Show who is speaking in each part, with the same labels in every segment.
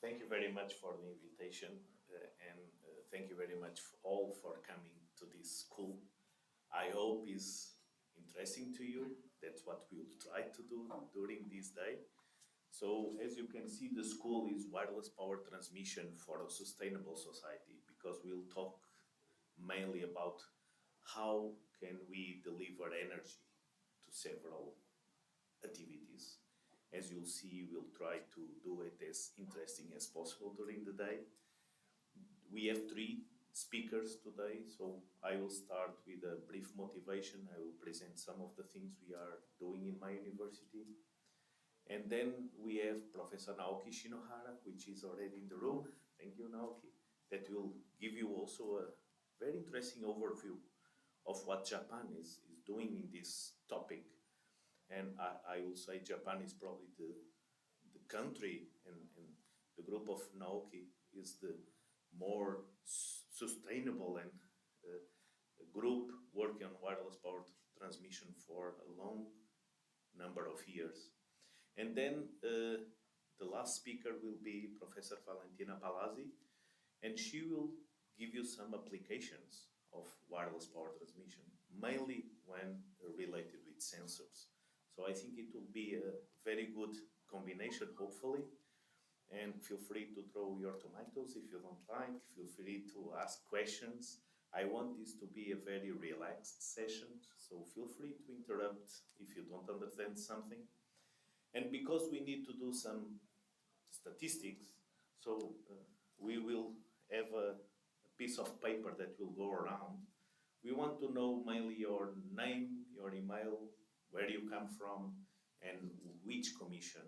Speaker 1: Thank you very much for the invitation, and thank you very much all for coming to this school. I hope is interesting to you. That's what we'll try to do during this day. So as you can see, the school is wireless power transmission for a sustainable society, because we'll talk mainly about how can we deliver energy to several activities. As you'll see, we'll try to do it as interesting as possible during the day. We have three speakers today, so I will start with a brief motivation. I will present some of the things we are doing in my university. And then we have Professor Naoki Shinohara, which is already in the room. Thank you, Naoki. That will give you also a very interesting overview of what Japan is doing in this topic. And I will say Japan is probably the country, and the group of Naoki is the more sustainable and group working on wireless power transmission for a long number of years. And then the last speaker will be Professor Valentina Palazzi, and she will give you some applications of wireless power transmission, mainly when related with sensors. So I think it will be a very good combination, hopefully. And feel free to throw your tomatoes if you don't like. Feel free to ask questions. I want this to be a very relaxed session, so feel free to interrupt if you don't understand something. And because we need to do some statistics, so we will have a piece of paper that will go around. We want to know mainly your name, your email, where you come from, and which commission,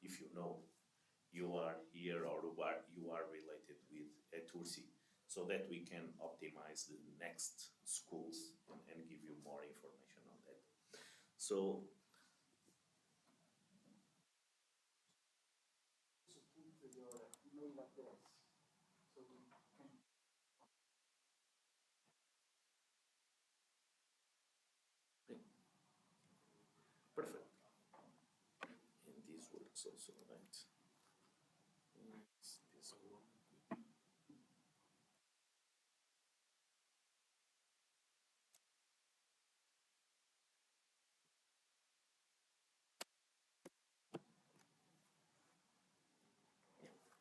Speaker 1: if you know, you are here or you are related with at URSI, so that we can optimize the next schools and give you more information on that. So
Speaker 2: to your email address. So we can.
Speaker 1: yeah, perfect. And this works also, right? This one.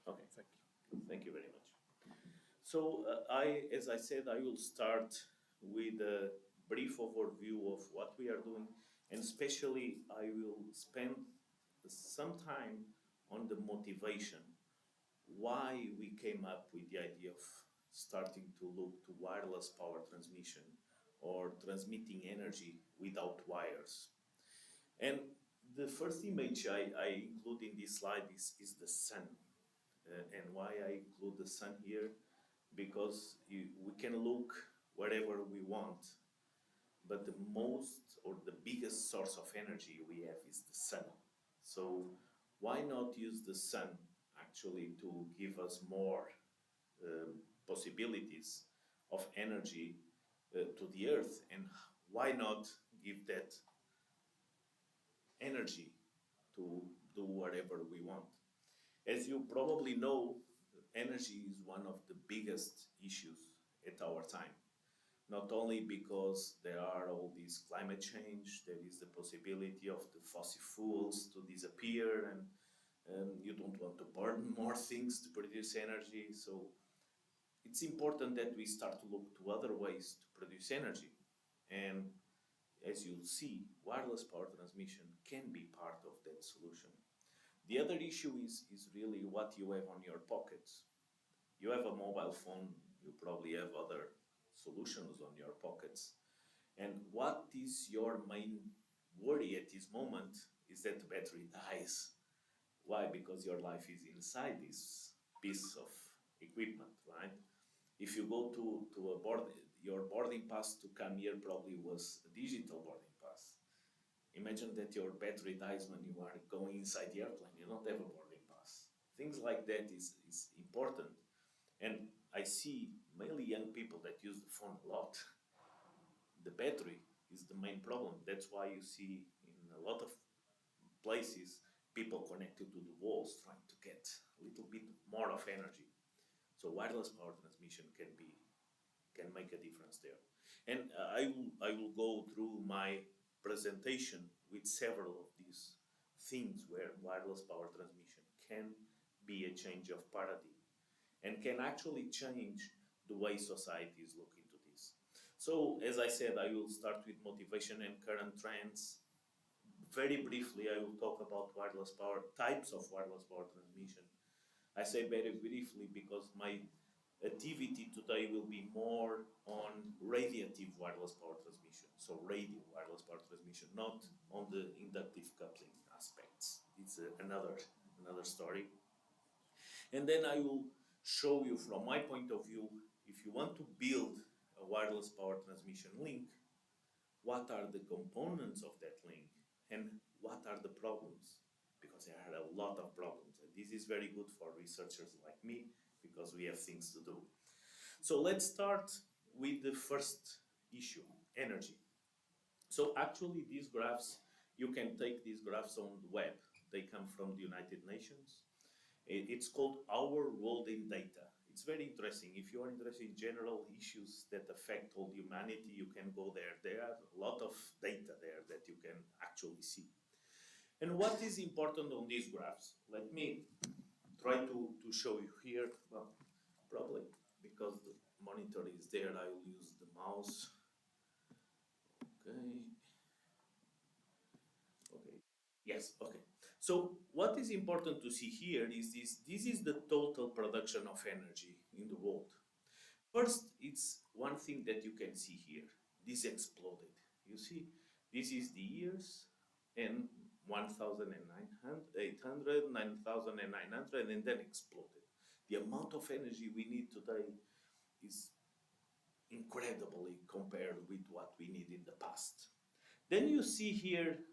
Speaker 1: Okay, thank you. Thank you very much. So as I said, I will start with a brief overview of what we are doing, and especially I will spend some time on the motivation, why we came up with the idea of starting to look to wireless power transmission or transmitting energy without wires. And the first image I include in this slide is the sun. And why I include the sun here? Because we can look wherever we want, but the most or the biggest source of energy we have is the sun. So why not use the sun actually to give us more possibilities of energy to the earth, and why not give that energy to do whatever we want? As you probably know, energy is one of the biggest issues at our time. Not only because there are all these climate change, there is the possibility of the fossil fuels to disappear, and you don't want to burn more things to produce energy. So it's important that we start to look to other ways to produce energy. And as you'll see, wireless power transmission can be part of that solution. The other issue is really what you have on your pockets. You have a mobile phone, you probably have other solutions on your pockets. And what is your main worry at this moment is that the battery dies. Why? Because your life is inside this piece of equipment, right? If you go to a board, your boarding pass to come here probably was a digital boarding pass. Imagine that your battery dies when you are going inside the airplane. You don't have a boarding pass. Things like that is important. And I see mainly young people that use the phone a lot. The battery is the main problem. That's why you see in a lot of places people connected to the walls trying to get a little bit energy. So wireless power transmission can make a difference there. And I will go through my presentation with several of these things where wireless power transmission can be a change of paradigm and can actually change the way societies look into this. So, as I said, I will start with motivation and current trends. Very briefly, I will talk about wireless power, types of wireless power transmission. I say very briefly because my activity today will be more on radiative wireless power transmission. So radio wireless power transmission, not on the inductive coupling aspects. It's another story. And then I will show you from my point of view, if you want to build a wireless power transmission link, what are the components of that link and what are the problems? Because there are a lot of problems. And this is very good for researchers like me because we have things to do. So let's start with the first issue, energy. So actually these graphs, you can take these graphs on the web. They come from the United Nations. It's called Our World in Data. It's very interesting. If you are interested in general issues that affect all humanity, you can go there. There are a lot of data there that you can actually see. And what is important on these graphs? Let me try to show you here. Well, probably because the monitor is there, I will use the mouse. Okay. Okay. Yes, okay. So what is important to see here is this is the total production of energy in the world. First, it's one thing that you can see here. This exploded. You see, this is the years and 1,800, 9,900, and then exploded. The amount of energy we need today is incredibly compared with what we need in the past. Then you see here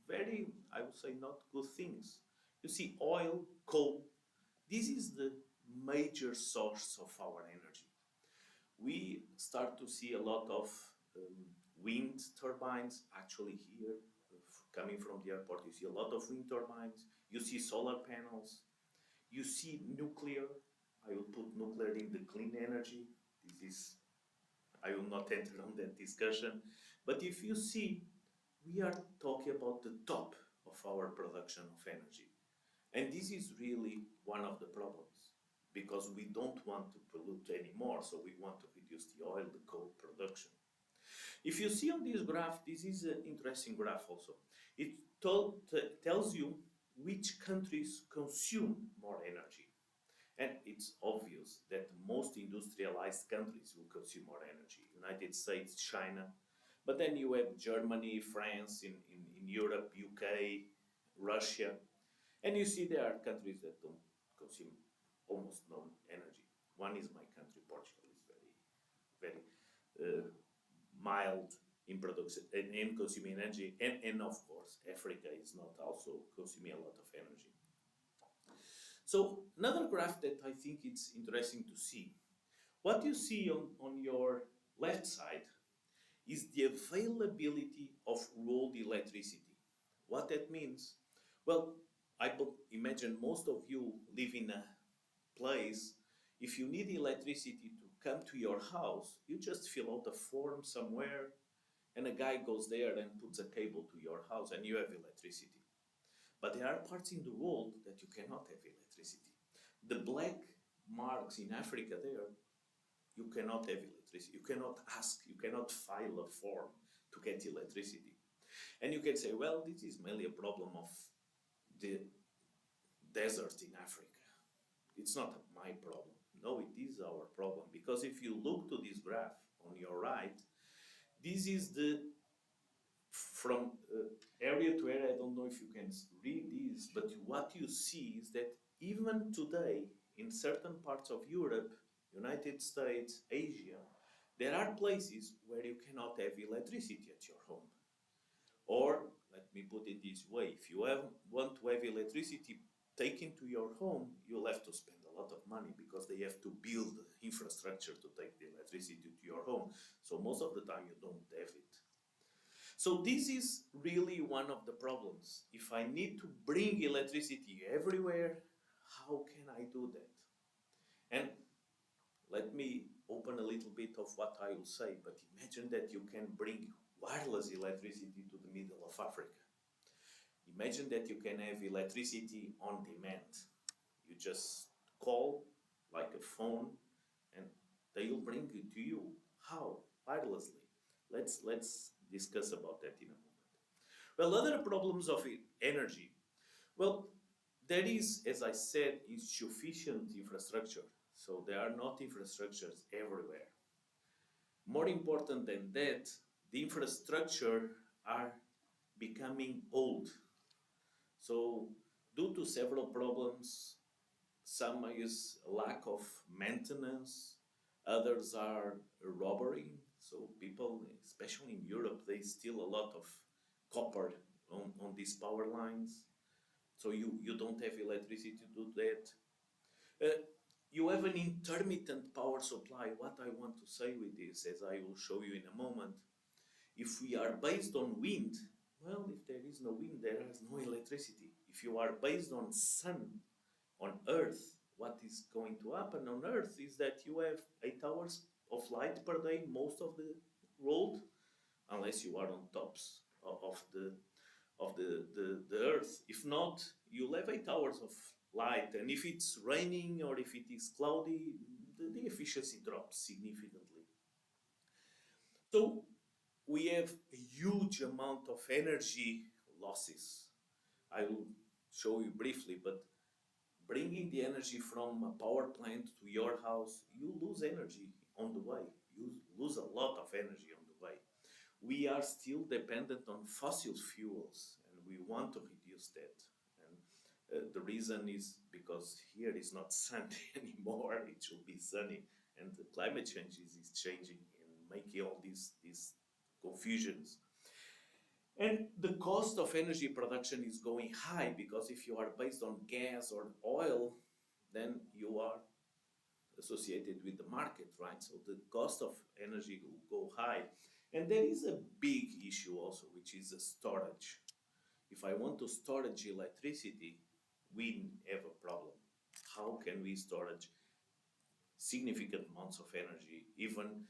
Speaker 1: very, I would say, not good things. You see oil, coal. This is the major source of our energy. We start to see a lot of wind turbines actually here coming from the airport. You see a lot of wind turbines. You see solar panels. You see nuclear. I will put nuclear in the clean energy. This is, I will not enter on that discussion. But if you see, we are talking about the top of our production of energy. And this is really one of the problems because we don't want to pollute anymore, so we want to reduce the oil, the coal production. If you see on this graph, this is an interesting graph also. It tells you which countries consume more energy. And it's obvious that most industrialized countries will consume more energy. United States, China, but then you have Germany, France, in Europe, UK, Russia. And you see there are countries that don't consume almost no energy. One is my country, Portugal, is very mild in production and in consuming energy. And of course, Africa is not also consuming a lot of energy. So another graph that I think it's interesting to see. What you see on your left side is the availability of rolled electricity. What that means? Well, I imagine most of you live in a place, if you need electricity to come to your house, you just fill out a form somewhere and a guy goes there and puts a cable to your house and you have electricity. But there are parts in the world that you cannot have electricity. The black marks in Africa there, you cannot have electricity. You cannot ask, you cannot file a form to get electricity. And you can say, well, this is mainly a problem of the desert in Africa. It's not my problem. No, it is our problem. Because if you look to this graph on your right, this is the, from area to area, I don't know if you can read this, but what you see is that even today, in certain parts of Europe, United States, Asia, there are places where you cannot have electricity at your home. Or, let me put it this way, if you want to have electricity taken to your home, you'll have to spend a lot of money because they have to build infrastructure to take the electricity to your home. So most of the time you don't have it. So this is really one of the problems. If I need to bring electricity everywhere, how can I do that? And let me open a little bit of what I will say, but imagine that you can bring wireless electricity to the middle of Africa. Imagine that you can have electricity on demand. You just call like a phone and they will bring it to you. How? Wirelessly. Let's discuss about that in a moment. Well, other problems of energy. Well, there is, as I said, insufficient infrastructure. So there are not infrastructures everywhere. More important than that, the infrastructure are becoming old. So due to several problems, some is lack of maintenance, others are robbery. So people, especially in Europe, they steal a lot of copper on these power lines. So you don't have electricity to do that. You have an intermittent power supply. What I want to say with this, as I will show you in a moment, if we are based on wind, well, if there is no wind, there is no electricity. If you are based on sun, on Earth, what is going to happen on Earth is that you have 8 hours of light per day, most of the world, unless you are on tops of the Earth. If not, you'll have 8 hours of light, and if it's raining or if it is cloudy, the efficiency drops significantly. So we have a huge amount of energy losses. I will show you briefly, but bringing the energy from a power plant to your house, you lose energy on the way. You lose a lot of energy on the way. We are still dependent on fossil fuels, and we want to reduce that. And the reason is because here is not sunny anymore. It should be sunny, and the climate change is changing and making all these confusions. And the cost of energy production is going high because if you are based on gas or oil, then you are associated with the market, right? So the cost of energy will go high. And there is a big issue also, which is the storage. If I want to storage electricity, we have a problem. How can we storage significant amounts of energy, even,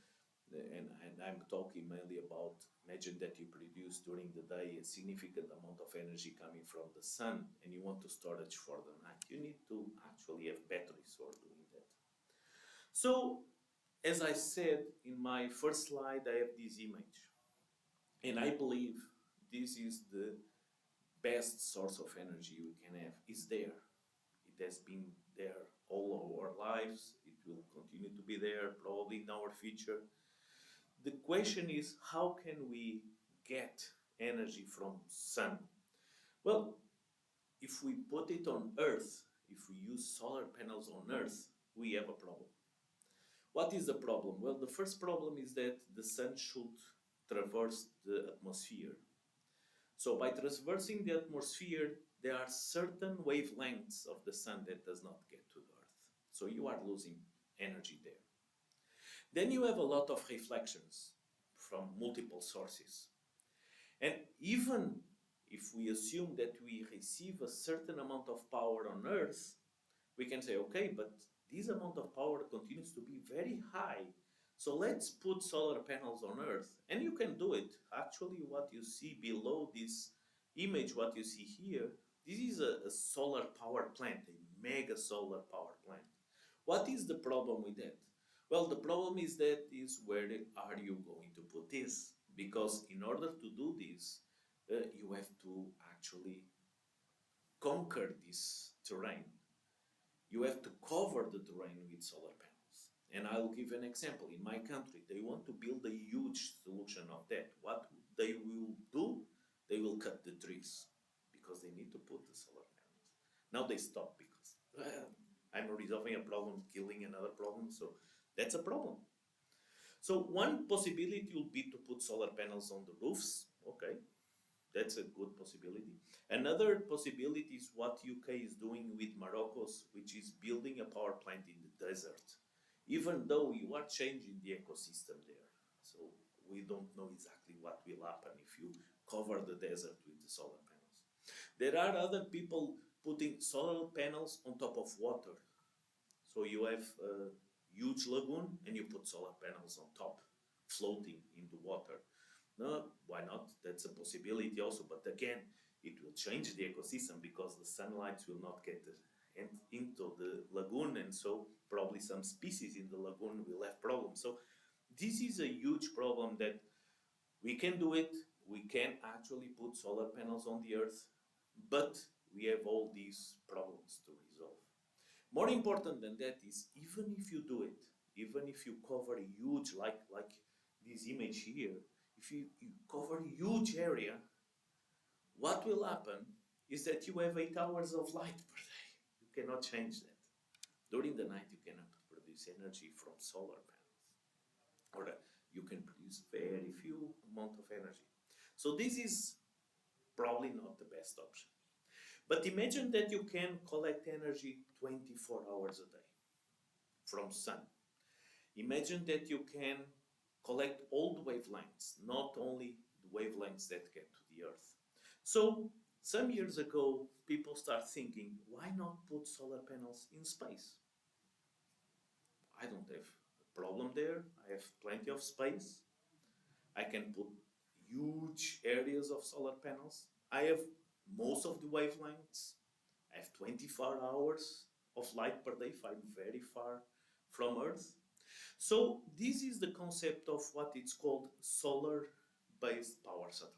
Speaker 1: and I'm talking mainly about, imagine that you produce during the day a significant amount of energy coming from the sun and you want to storage for the night. You need to actually have batteries for doing that. So, as I said in my first slide, I have this image. And I believe this is the best source of energy we can have. It's there. It has been there all our lives. It will continue to be there, probably in our future. The question is, how can we get energy from sun? Well, if we put it on Earth, if we use solar panels on Earth, we have a problem. What is the problem? Well, the first problem is that the sun should traverse the atmosphere. So by traversing the atmosphere, there are certain wavelengths of the sun that does not get to the Earth. So you are losing energy there. Then you have a lot of reflections from multiple sources. And even if we assume that we receive a certain amount of power on Earth, we can say, okay, but this amount of power continues to be very high. So let's put solar panels on Earth. And you can do it. Actually, what you see below this image, what you see here, this is a solar power plant, a mega solar power plant. What is the problem with that? Well, the problem is that is where are you going to put this? Because in order to do this, you have to actually conquer this terrain. You have to cover the terrain with solar panels. And I'll give an example. In my country, they want to build a huge solution of that. What they will do, they will cut the trees because they need to put the solar panels. Now they stop because I'm resolving a problem, killing another problem. So that's a problem. So one possibility will be to put solar panels on the roofs. Okay, that's a good possibility. Another possibility is what UK is doing with Morocco's, which is building a power plant in the desert. Even though you are changing the ecosystem there. So we don't know exactly what will happen if you cover the desert with the solar panels. There are other people putting solar panels on top of water. So you have a huge lagoon and you put solar panels on top, floating in the water. No, why not? That's a possibility also. But again, it will change the ecosystem because the sunlight will not get into the lagoon, and so probably some species in the lagoon will have problems. So this is a huge problem that we can do it. We can actually put solar panels on the earth, but we have all these problems to resolve. More important than that is, even if you do it, even if you cover a huge, like this image here, if you cover a huge area, what will happen is that you have 8 hours of light per day. You cannot change that. During the night, you cannot produce energy from solar panels, or you can produce very few amount of energy. So this is probably not the best option. But imagine that you can collect energy 24 hours a day from sun. Imagine that you can collect all the wavelengths, not only the wavelengths that get to the earth. So some years ago, people start thinking, why not put solar panels in space? I don't have a problem there. I have plenty of space. I can put huge areas of solar panels. I have most of the wavelengths. I have 24 hours of light per day if I'm very far from Earth. So this is the concept of what it's called solar-based power satellite.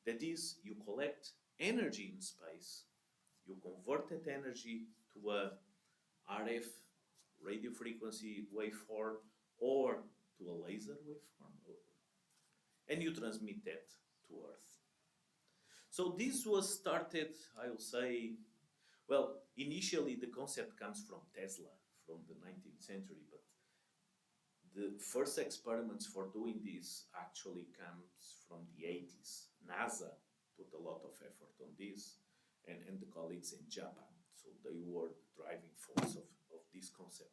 Speaker 1: That is, you collect energy in space, you convert that energy to a RF radio frequency waveform or to a laser waveform, and you transmit that to Earth. So this was started, I will say, well, initially the concept comes from Tesla, from the 19th century, but the first experiments for doing this actually comes from the 80s. NASA put a lot of effort on this, and the colleagues in Japan. So they were the driving force of this concept.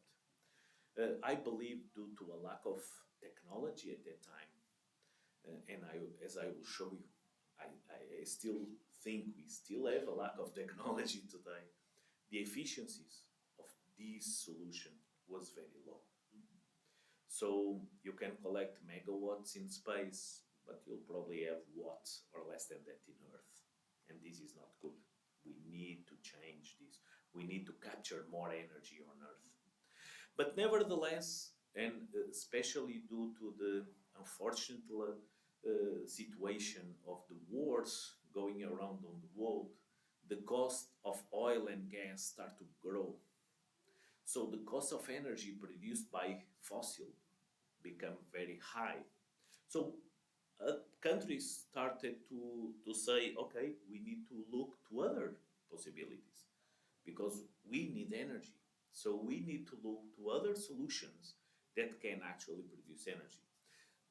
Speaker 1: I believe due to a lack of technology at that time, and as I will show you, I still think we still have a lack of technology today. The efficiencies of this solution was very low. So you can collect megawatts in space, but you'll probably have watts or less than that in Earth. And this is not good. We need to change this. We need to capture more energy on Earth. But nevertheless, and especially due to the unfortunate situation of the wars going around on the world, the cost of oil and gas start to grow. So the cost of energy produced by fossil become very high. So countries started to say, okay, we need to look to other possibilities because we need energy. So we need to look to other solutions that can actually produce energy.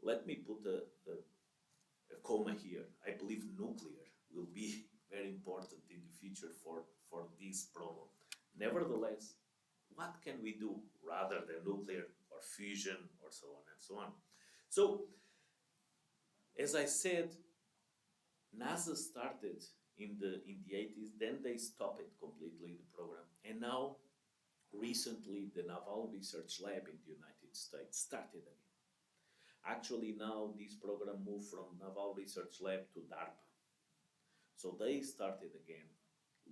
Speaker 1: Let me put a comma here. I believe nuclear will be very important in the future for this problem. Nevertheless, what can we do rather than nuclear or fusion or so on and so on? So, as I said, NASA started in the 80s, then they stopped it completely, the program, and now recently the Naval Research Lab in the United States started again. Actually, now this program moved from Naval Research Lab to DARPA. So they started again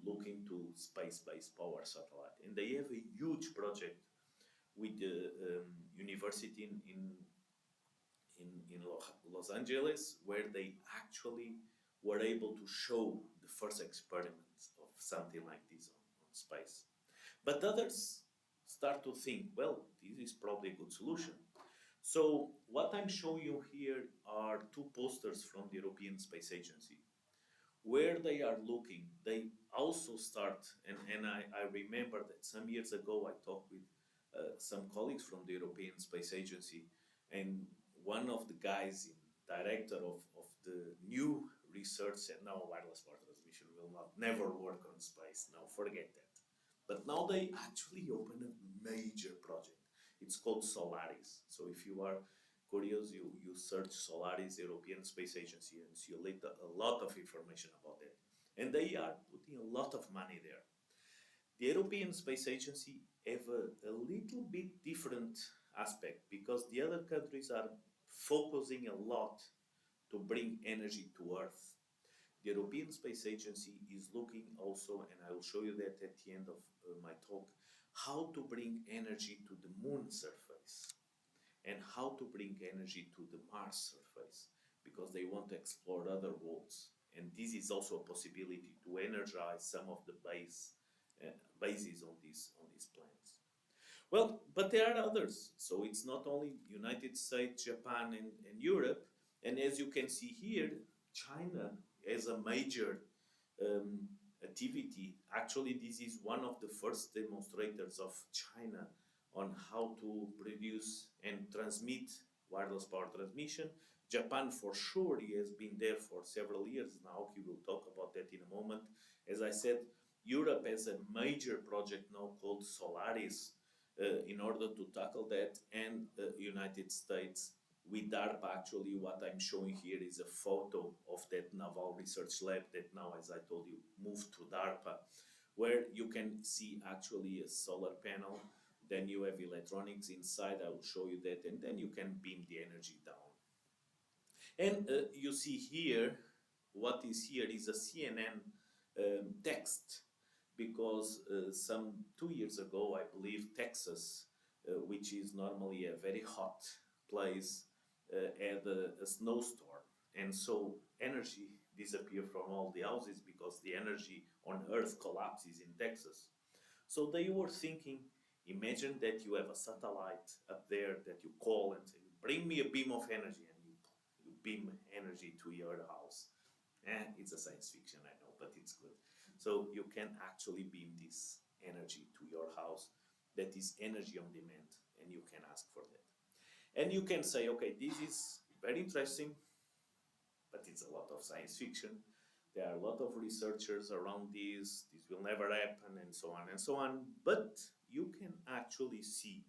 Speaker 1: looking to space-based power satellite, and they have a huge project with the university in Los Angeles, where they actually were able to show the first experiments of something like this on space. But others start to think, well, this is probably a good solution. So what I'm showing you here are two posters from the European Space Agency, where they are looking. They also start, and I remember that some years ago I talked with some colleagues from the European Space Agency, and one of the guys, director of the new research, said, no, wireless power transmission will never work on space. No, forget that. But now they actually open a major project. It's called Solaris. So if you are curious, you search Solaris, European Space Agency, and see a lot of information about that. and they are putting a lot of money there. The European Space Agency have a little bit different aspect because the other countries are focusing a lot to bring energy to Earth. The European Space Agency is looking also, and I will show you that at the end of my talk, how to bring energy to the moon surface and how to bring energy to the Mars surface because they want to explore other worlds. And this is also a possibility to energize some of the bases on these plans. Well, but there are others. So it's not only United States, Japan, and Europe. And as you can see here, China as a major activity. Actually, this is one of the first demonstrators of China on how to produce and transmit wireless power transmission. Japan, for sure, he has been there for several years now. He will talk about that in a moment. As I said, Europe has a major project now called Solaris in order to tackle that, and United States with DARPA. Actually, what I'm showing here is a photo of that Naval Research Lab that now, as I told you, moved to DARPA, where you can see actually a solar panel, then you have electronics inside, I will show you that, and then you can beam the energy down. And you see here, what is here is a CNN text, because some 2 years ago, I believe, Texas, which is normally a very hot place, had a snowstorm. And so energy disappeared from all the houses because the energy on Earth collapses in Texas. So they were thinking, imagine that you have a satellite up there that you call and say, bring me a beam of energy, and you beam energy to your house. It's a science fiction, I know, but it's good. So you can actually beam this energy to your house. That is energy on demand, and you can ask for that. And you can say, okay, this is very interesting, but it's a lot of science fiction. There are a lot of researchers around this will never happen, and so on and so on. But you can actually see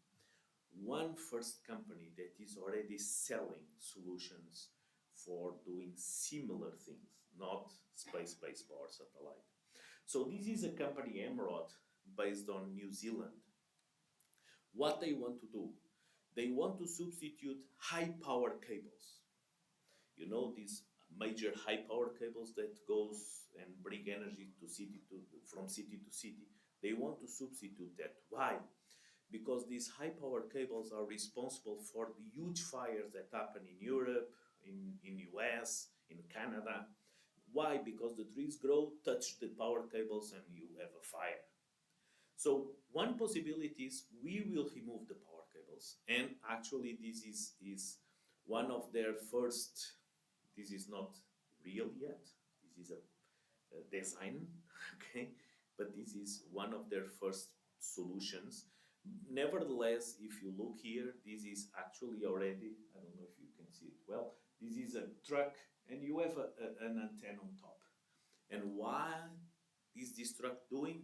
Speaker 1: one first company that is already selling solutions for doing similar things, not space-based power satellite. So this is a company, Emerald, based on New Zealand. What they want to do, they want to substitute high power cables. You know, these major high power cables that goes and bring energy from city to city. They want to substitute that. Why? Because these high power cables are responsible for the huge fires that happen in Europe, in US, in Canada. Why? Because the trees grow, touch the power cables, and you have a fire. So one possibility is we will remove the power cables, and actually this is one of their first. This is not real yet. This is a design, okay? But this is one of their first solutions. Nevertheless, if you look here, this is actually already, I don't know if you can see it well, this is a truck and you have an antenna on top. And what is this truck doing?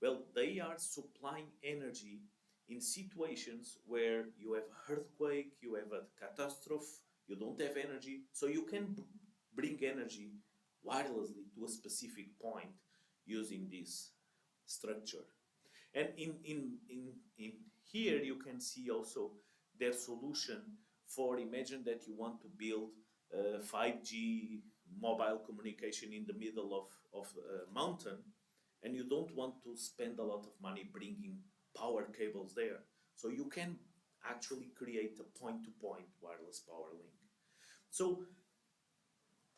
Speaker 1: Well, they are supplying energy in situations where you have earthquake, you have a catastrophe, you don't have energy, so you can bring energy wirelessly to a specific point using this structure. And in here you can see also their solution for, imagine that you want to build 5G mobile communication in the middle of a mountain, and you don't want to spend a lot of money bringing power cables there. So you can actually create a point-to-point wireless power link. So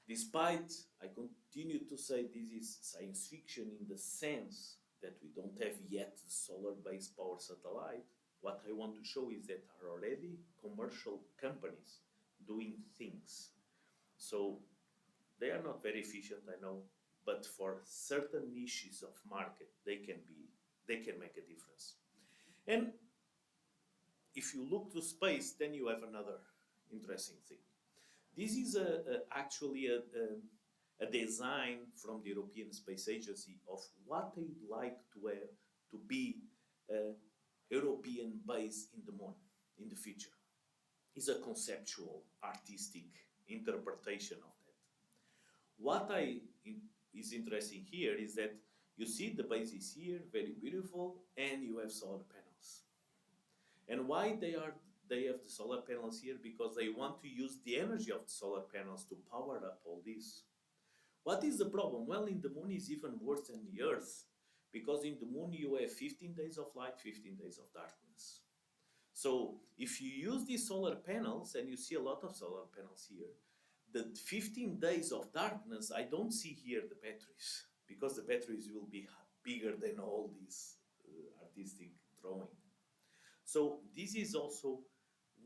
Speaker 1: despite I continue to say this is science fiction in the sense that we don't have yet the solar-based power satellite, what I want to show is that are already commercial companies doing things. So they are not very efficient, I know, but for certain niches of market, they can make a difference. And if you look to space, then you have another interesting thing. This is actually a design from the European Space Agency of what they'd like to have to be a European base in the moon in the future. It's a conceptual, artistic interpretation of that. What I is interesting here is that you see the base is here, very beautiful, and you have solar panels. And why they have the solar panels here? Because they want to use the energy of the solar panels to power up all this. What is the problem? Well, in the moon is even worse than the Earth, because in the moon you have 15 days of light, 15 days of darkness. So if you use these solar panels, and you see a lot of solar panels here, the 15 days of darkness, I don't see here the batteries, because the batteries will be bigger than all these artistic drawing. So this is also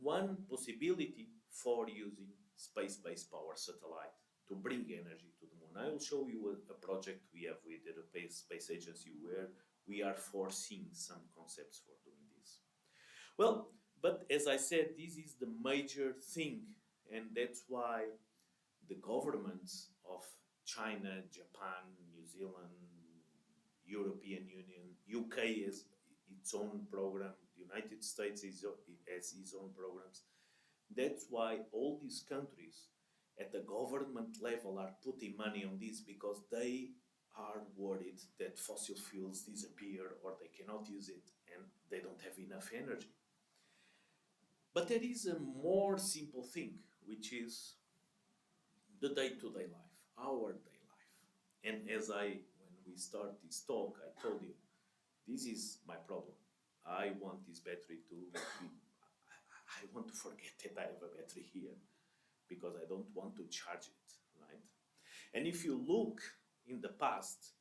Speaker 1: one possibility for using space-based power satellite to bring energy to the moon. I will show you a project we have with the European Space Agency where we are foreseeing some concepts for doing this. Well, but as I said, this is the major thing, and that's why the governments of China, Japan, New Zealand, European Union, UK has its own program, the United States has its own programs. That's why all these countries at the government level are putting money on this, because they are worried that fossil fuels disappear or they cannot use it and they don't have enough energy. But there is a more simple thing, which is the day-to-day life, our day life. And when we start this talk, I told you, this is my problem. I want this battery to be, I want to forget that I have a battery here, because I don't want to charge it, right? And if you look in the past,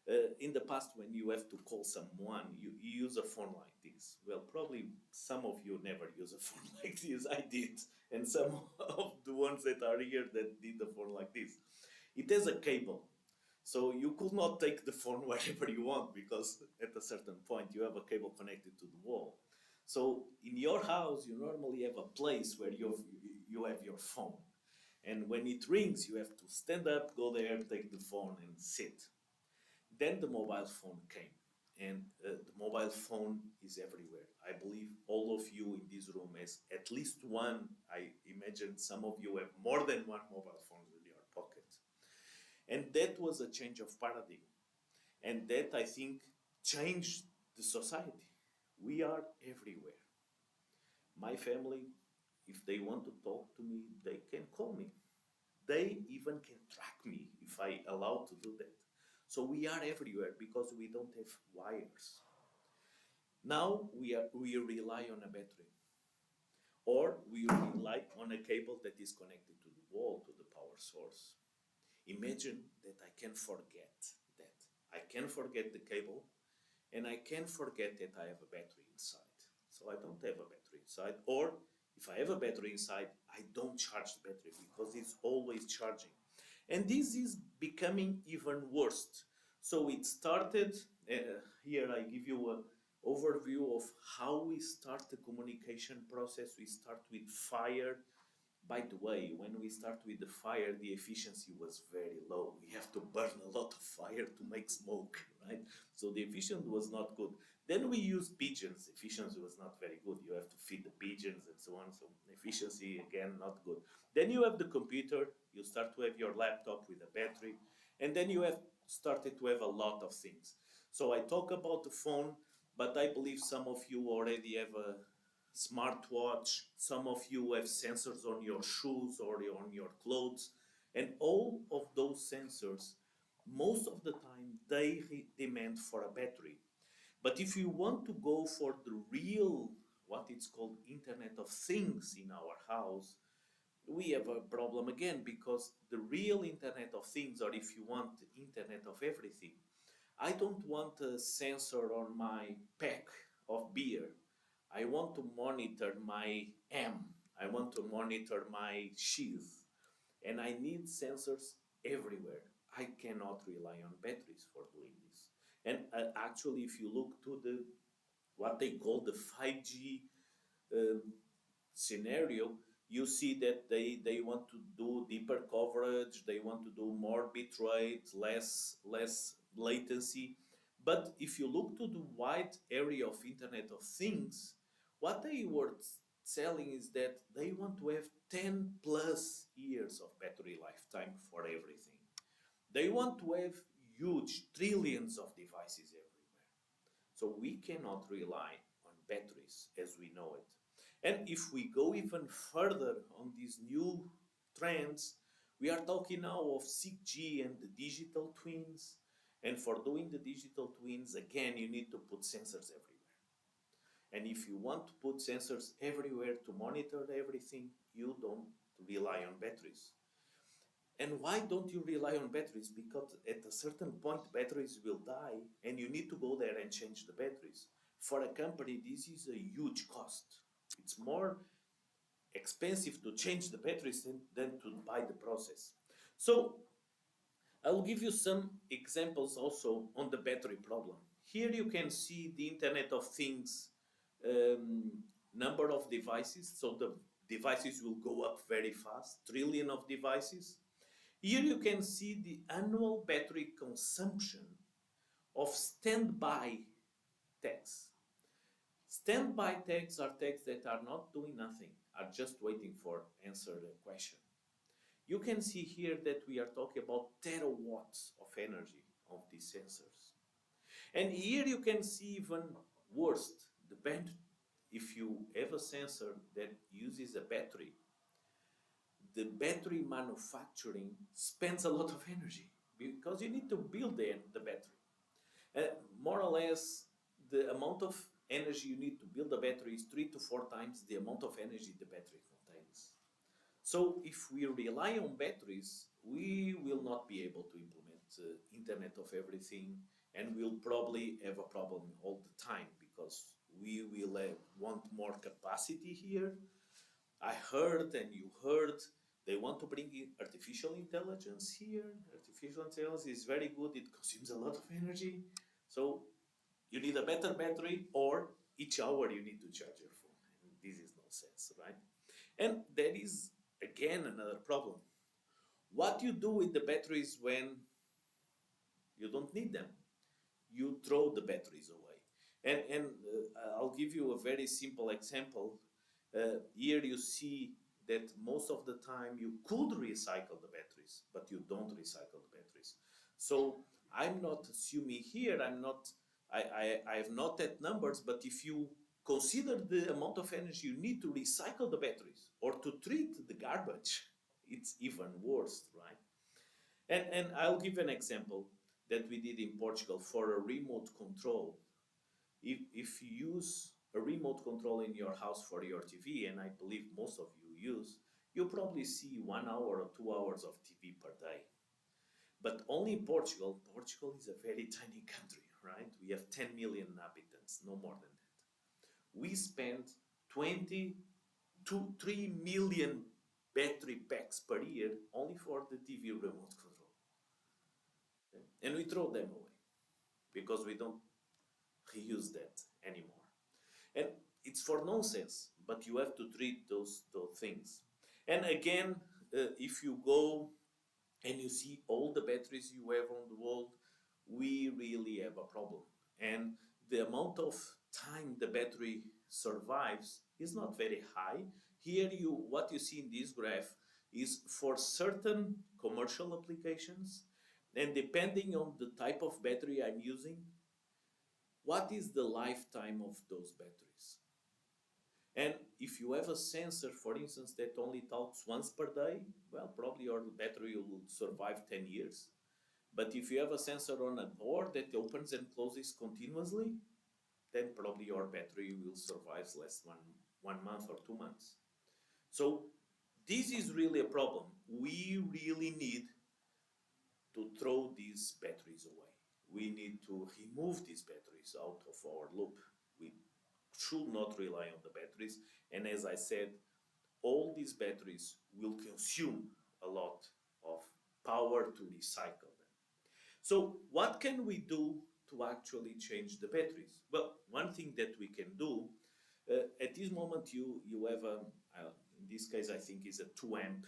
Speaker 1: when you have to call someone, you use a phone like this. Well, probably some of you never use a phone like this. I did, and some of the ones that are here that did the phone like this. It has a cable, so you could not take the phone wherever you want, because at a certain point you have a cable connected to the wall. So in your house, you normally have a place where you have your phone. And when it rings, you have to stand up, go there, take the phone, and sit. Then the mobile phone came, and the mobile phone is everywhere. I believe all of you in this room has at least one. I imagine some of you have more than one mobile phone in your pocket. And that was a change of paradigm. And that, I think, changed the society. We are everywhere. My family, if they want to talk to me, they can call me. They even can track me if I allow to do that. So we are everywhere because we don't have wires. Now we rely on a battery, or we rely on a cable that is connected to the wall, to the power source. Imagine that I can forget that. I can forget the cable, and I can forget that I have a battery inside. So I don't have a battery inside, or if I have a battery inside, I don't charge the battery because it's always charging. And this is becoming even worse. So it started, here I give you an overview of how we start the communication process. We start with fire. By the way, when we start with the fire, the efficiency was very low. We have to burn a lot of fire to make smoke, right? So the efficiency was not good. Then we used pigeons. Efficiency was not very good. You have to feed the pigeons and so on. So efficiency, again, not good. Then you have the computer. You start to have your laptop with a battery. And then you have started to have a lot of things. So I talk about the phone, but I believe some of you already have a smartwatch. Some of you have sensors on your shoes or on your clothes. And all of those sensors, most of the time, they demand for a battery. But if you want to go for the real, what it's called Internet of Things in our house, we have a problem again, because the real Internet of Things, or if you want the Internet of Everything, I don't want a sensor on my pack of beer. I want to monitor my I want to monitor my sheath. And I need sensors everywhere. I cannot rely on batteries for doing this. And actually, if you look to the what they call the 5G scenario, you see that they want to do deeper coverage, they want to do more bit rate, less latency. But if you look to the wide area of Internet of Things, what they were selling is that they want to have 10 plus years of battery lifetime for everything. They want to have huge trillions of devices everywhere. So we cannot rely on batteries as we know it. And if we go even further on these new trends, we are talking now of 6G and the digital twins. And for doing the digital twins, again, you need to put sensors everywhere. And if you want to put sensors everywhere to monitor everything, you don't rely on batteries. And why don't you rely on batteries? Because at a certain point, batteries will die, and you need to go there and change the batteries. For a company, this is a huge cost. It's more expensive to change the batteries than to buy the process. So I'll give you some examples also on the battery problem. Here you can see the Internet of Things um, number of devices. So the devices will go up very fast, trillion of devices. Here you can see the annual battery consumption of standby tags. Standby tags are tags that are not doing nothing, are just waiting for answer the question. You can see here that we are talking about terawatts of energy of these sensors. And here you can see even worse, if you have a sensor that uses a battery, the battery manufacturing spends a lot of energy because you need to build the battery. More or less, the amount of energy you need to build a battery is 3 to 4 times the amount of energy the battery contains. So if we rely on batteries, we will not be able to implement Internet of Everything, and we'll probably have a problem all the time because we will want more capacity here. I heard and you heard they want to bring in artificial intelligence here. Artificial intelligence is very good, it consumes a lot of energy. So you need a better battery, or each hour you need to charge your phone. And this is nonsense, right? And there is again another problem. What you do with the batteries when you don't need them? You throw the batteries away. And I'll give you a very simple example. Here you see that most of the time you could recycle the batteries, but you don't recycle the batteries. So I'm not assuming here, I have not that numbers, but if you consider the amount of energy you need to recycle the batteries or to treat the garbage, it's even worse, right? And I'll give an example that we did in Portugal for a remote control. If you use a remote control in your house for your TV, and I believe most of you use, you probably see 1 hour or 2 hours of TV per day. But only in Portugal, Portugal is a very tiny country, right? We have 10 million inhabitants, no more than that. We spend 20 to 3 million battery packs per year only for the TV remote control. Okay? And we throw them away because we don't reuse that anymore. And it's for nonsense, but you have to treat those things. And again, if you go and you see all the batteries you have on the world, we really have a problem. And the amount of time the battery survives is not very high. Here, what you see in this graph is for certain commercial applications, and depending on the type of battery I'm using, what is the lifetime of those batteries? And if you have a sensor, for instance, that only talks once per day, well, probably your battery will survive 10 years. But if you have a sensor on a door that opens and closes continuously, then probably your battery will survive less than 1 month or 2 months. So this is really a problem. We really need to throw these batteries away. We need to remove these batteries out of our loop. We should not rely on the batteries. And as I said, all these batteries will consume a lot of power to recycle them. So what can we do to actually change the batteries? Well, one thing that we can do, at this moment you have in this case I think is a 2 amp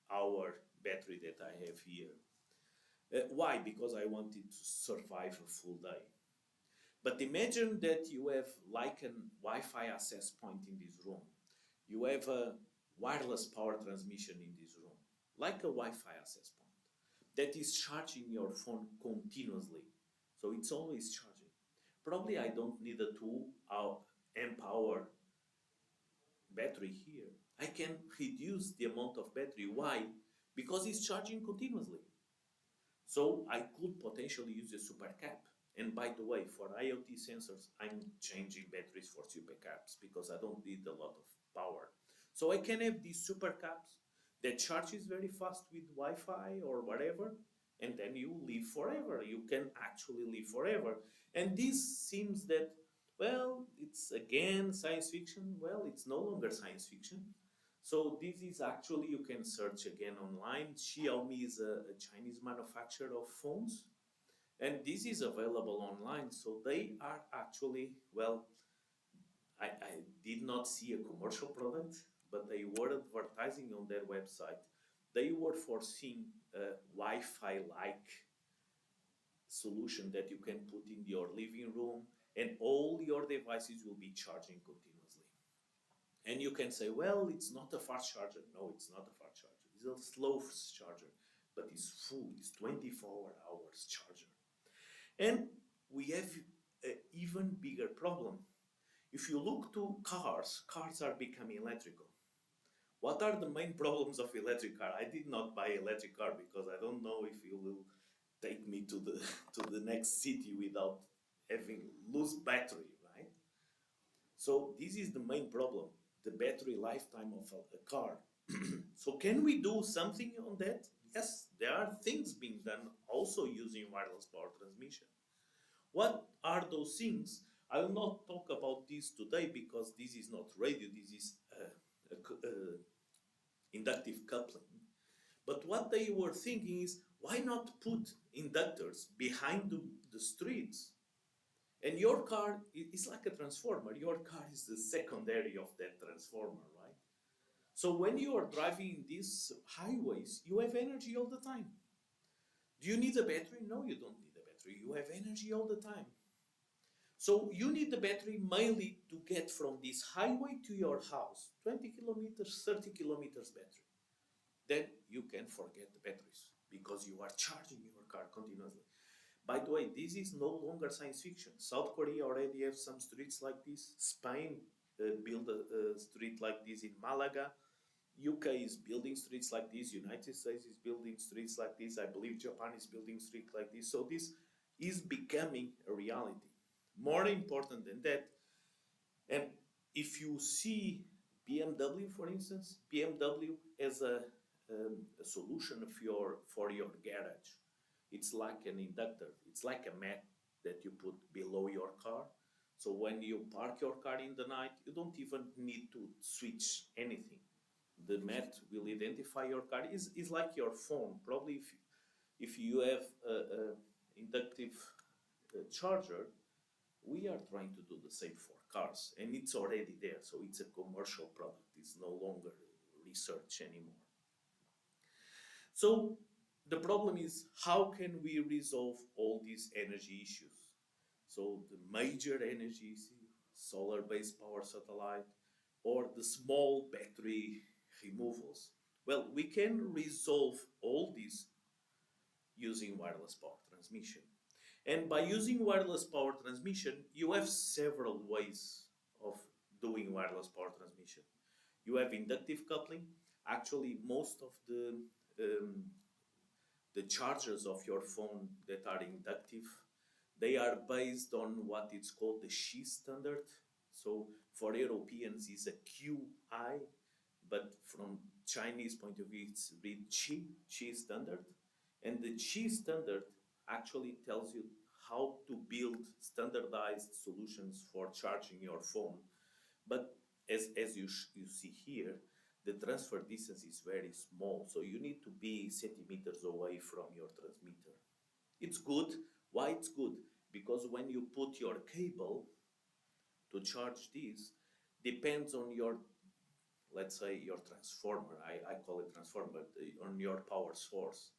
Speaker 1: hour battery that I have here. Why? Because I want it to survive a full day. But imagine that you have like a Wi-Fi access point in this room. You have a wireless power transmission in this room, like a Wi-Fi access point. that is charging your phone continuously. So it's always charging. Probably I don't need a 2 amp hour battery here. I can reduce the amount of battery. Why? Because it's charging continuously. So I could potentially use a supercap. And by the way, for IoT sensors, I'm changing batteries for supercaps because I don't need a lot of power. So I can have these supercaps that charges very fast with Wi-Fi or whatever, and then you live forever. You can actually live forever. And this seems that, well, it's again science fiction. Well, it's no longer science fiction. So this is actually, you can search again online. Xiaomi is a Chinese manufacturer of phones, and this is available online. So they are actually, well, I did not see a commercial product, but they were advertising on their website. They were foreseeing a Wi-Fi-like solution that you can put in your living room, and all your devices will be charging continuously. And you can say, well, it's not a fast charger. No, it's not a fast charger. It's a slow charger, but it's full. It's 24 hours charger. And we have an even bigger problem. If you look to cars, cars are becoming electrical. What are the main problems of electric car? I did not buy electric car because I don't know if you will take me to the to the next city without having loose battery, right? So this is the main problem, the battery lifetime of a car. So can we do something on that? Yes, there are things being done also using wireless power transmission. What are those things? I will not talk about this today because this is not radio, this is inductive coupling. But what they were thinking is, why not put inductors behind the streets? And your car is like a transformer. Your car is the secondary of that transformer, right? So when you are driving in these highways, you have energy all the time. Do you need a battery? No, you don't need a battery. You have energy all the time. So you need the battery mainly to get from this highway to your house, 20 kilometers, 30 kilometers battery. Then you can forget the batteries because you are charging your car continuously. By the way, this is no longer science fiction. South Korea already have some streets like this. Spain built a street like this in Malaga. UK is building streets like this. United States is building streets like this. I believe Japan is building streets like this. So this is becoming a reality. More important than that, and if you see BMW, for instance, BMW has a solution for your garage. It's like an inductor. It's like a mat that you put below your car. So when you park your car in the night, you don't even need to switch anything. The mat will identify your car. It's like your phone. Probably if you have a inductive charger, we are trying to do the same for cars, and it's already there. So it's a commercial product. It's no longer research anymore. So the problem is, how can we resolve all these energy issues? So the major energy is solar-based power satellite or the small battery removals. Well, we can resolve all these using wireless power transmission. And by using wireless power transmission, you have several ways of doing wireless power transmission. You have inductive coupling. Actually, most of the chargers of your phone that are inductive, they are based on what it's called the Qi standard. So for Europeans, it's a QI, but from Chinese point of view, it's read Qi standard. And the Qi standard actually tells you how to build standardized solutions for charging your phone. But as you see here, the transfer distance is very small, so you need to be centimeters away from your transmitter. It's good. Why it's good? Because when you put your cable to charge this, depends on your, let's say, your transformer. I call it transformer, but on your power source.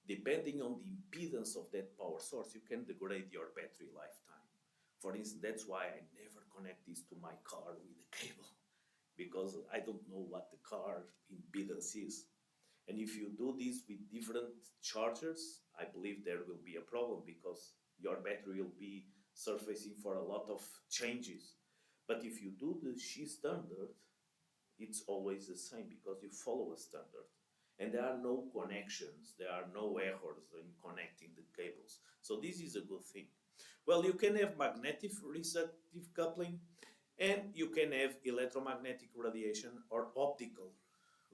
Speaker 1: Depending on the impedance of that power source, you can degrade your battery lifetime. For instance, that's why I never connect this to my car with a cable, because I don't know what the car impedance is. And if you do this with different chargers, I believe there will be a problem because your battery will be surfacing for a lot of changes. But if you do the Xi standard, it's always the same because you follow a standard. And there are no connections, there are no errors in connecting the cables. So this is a good thing. Well, you can have magnetic receptive coupling, and you can have electromagnetic radiation or optical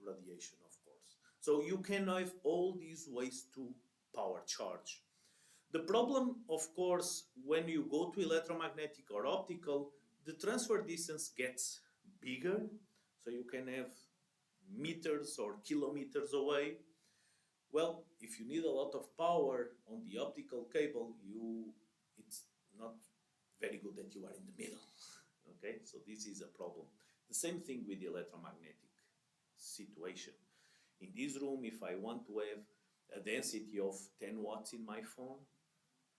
Speaker 1: radiation, of course. So you can have all these ways to power charge. The problem, of course, when you go to electromagnetic or optical, the transfer distance gets bigger, so you can have meters or kilometers away. Well, if you need a lot of power on the optical cable, it's not very good that you are in the middle. Okay, so this is a problem. The same thing with the electromagnetic situation. In this room, if I want to have a density of 10 watts in my phone,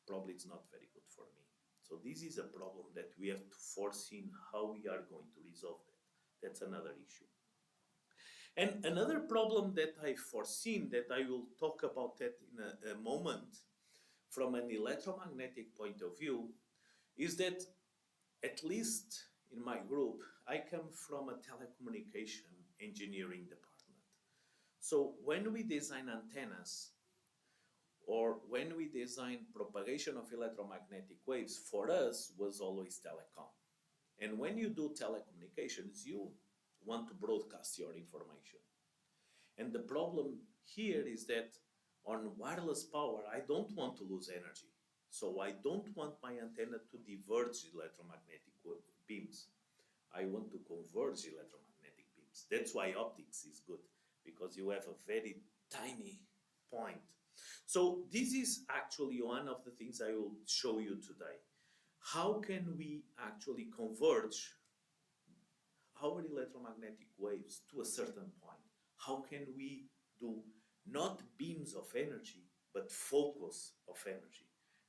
Speaker 1: probably it's not very good for me. So this is a problem that we have to foresee how we are going to resolve that. That's another issue. And another problem that I foreseen, that I will talk about that in a moment, from an electromagnetic point of view, is that at least in my group, I come from a telecommunication engineering department. So when we design antennas, or when we design propagation of electromagnetic waves, for us was always telecom. And when you do telecommunications, you want to broadcast your information. And the problem here is that on wireless power, I don't want to lose energy. So I don't want my antenna to diverge electromagnetic beams. I want to converge electromagnetic beams. That's why optics is good, because you have a very tiny point. So this is actually one of the things I will show you today. How can we actually converge our electromagnetic waves to a certain point? How can we do not beams of energy, but focus of energy?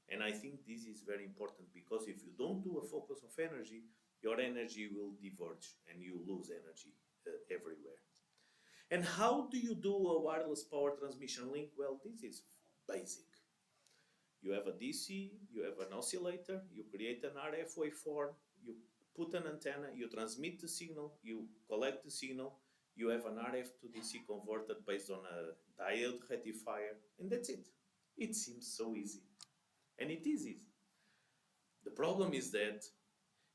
Speaker 1: And I think this is very important, because if you don't do a focus of energy, your energy will diverge and you lose energy everywhere. And how do you do a wireless power transmission link? Well, this is basic. You have a DC, you have an oscillator, you create an RF waveform, you put an antenna, you transmit the signal, you collect the signal, you have an RF to DC converted based on a diode rectifier, and that's it. It seems so easy. And it is easy. The problem is that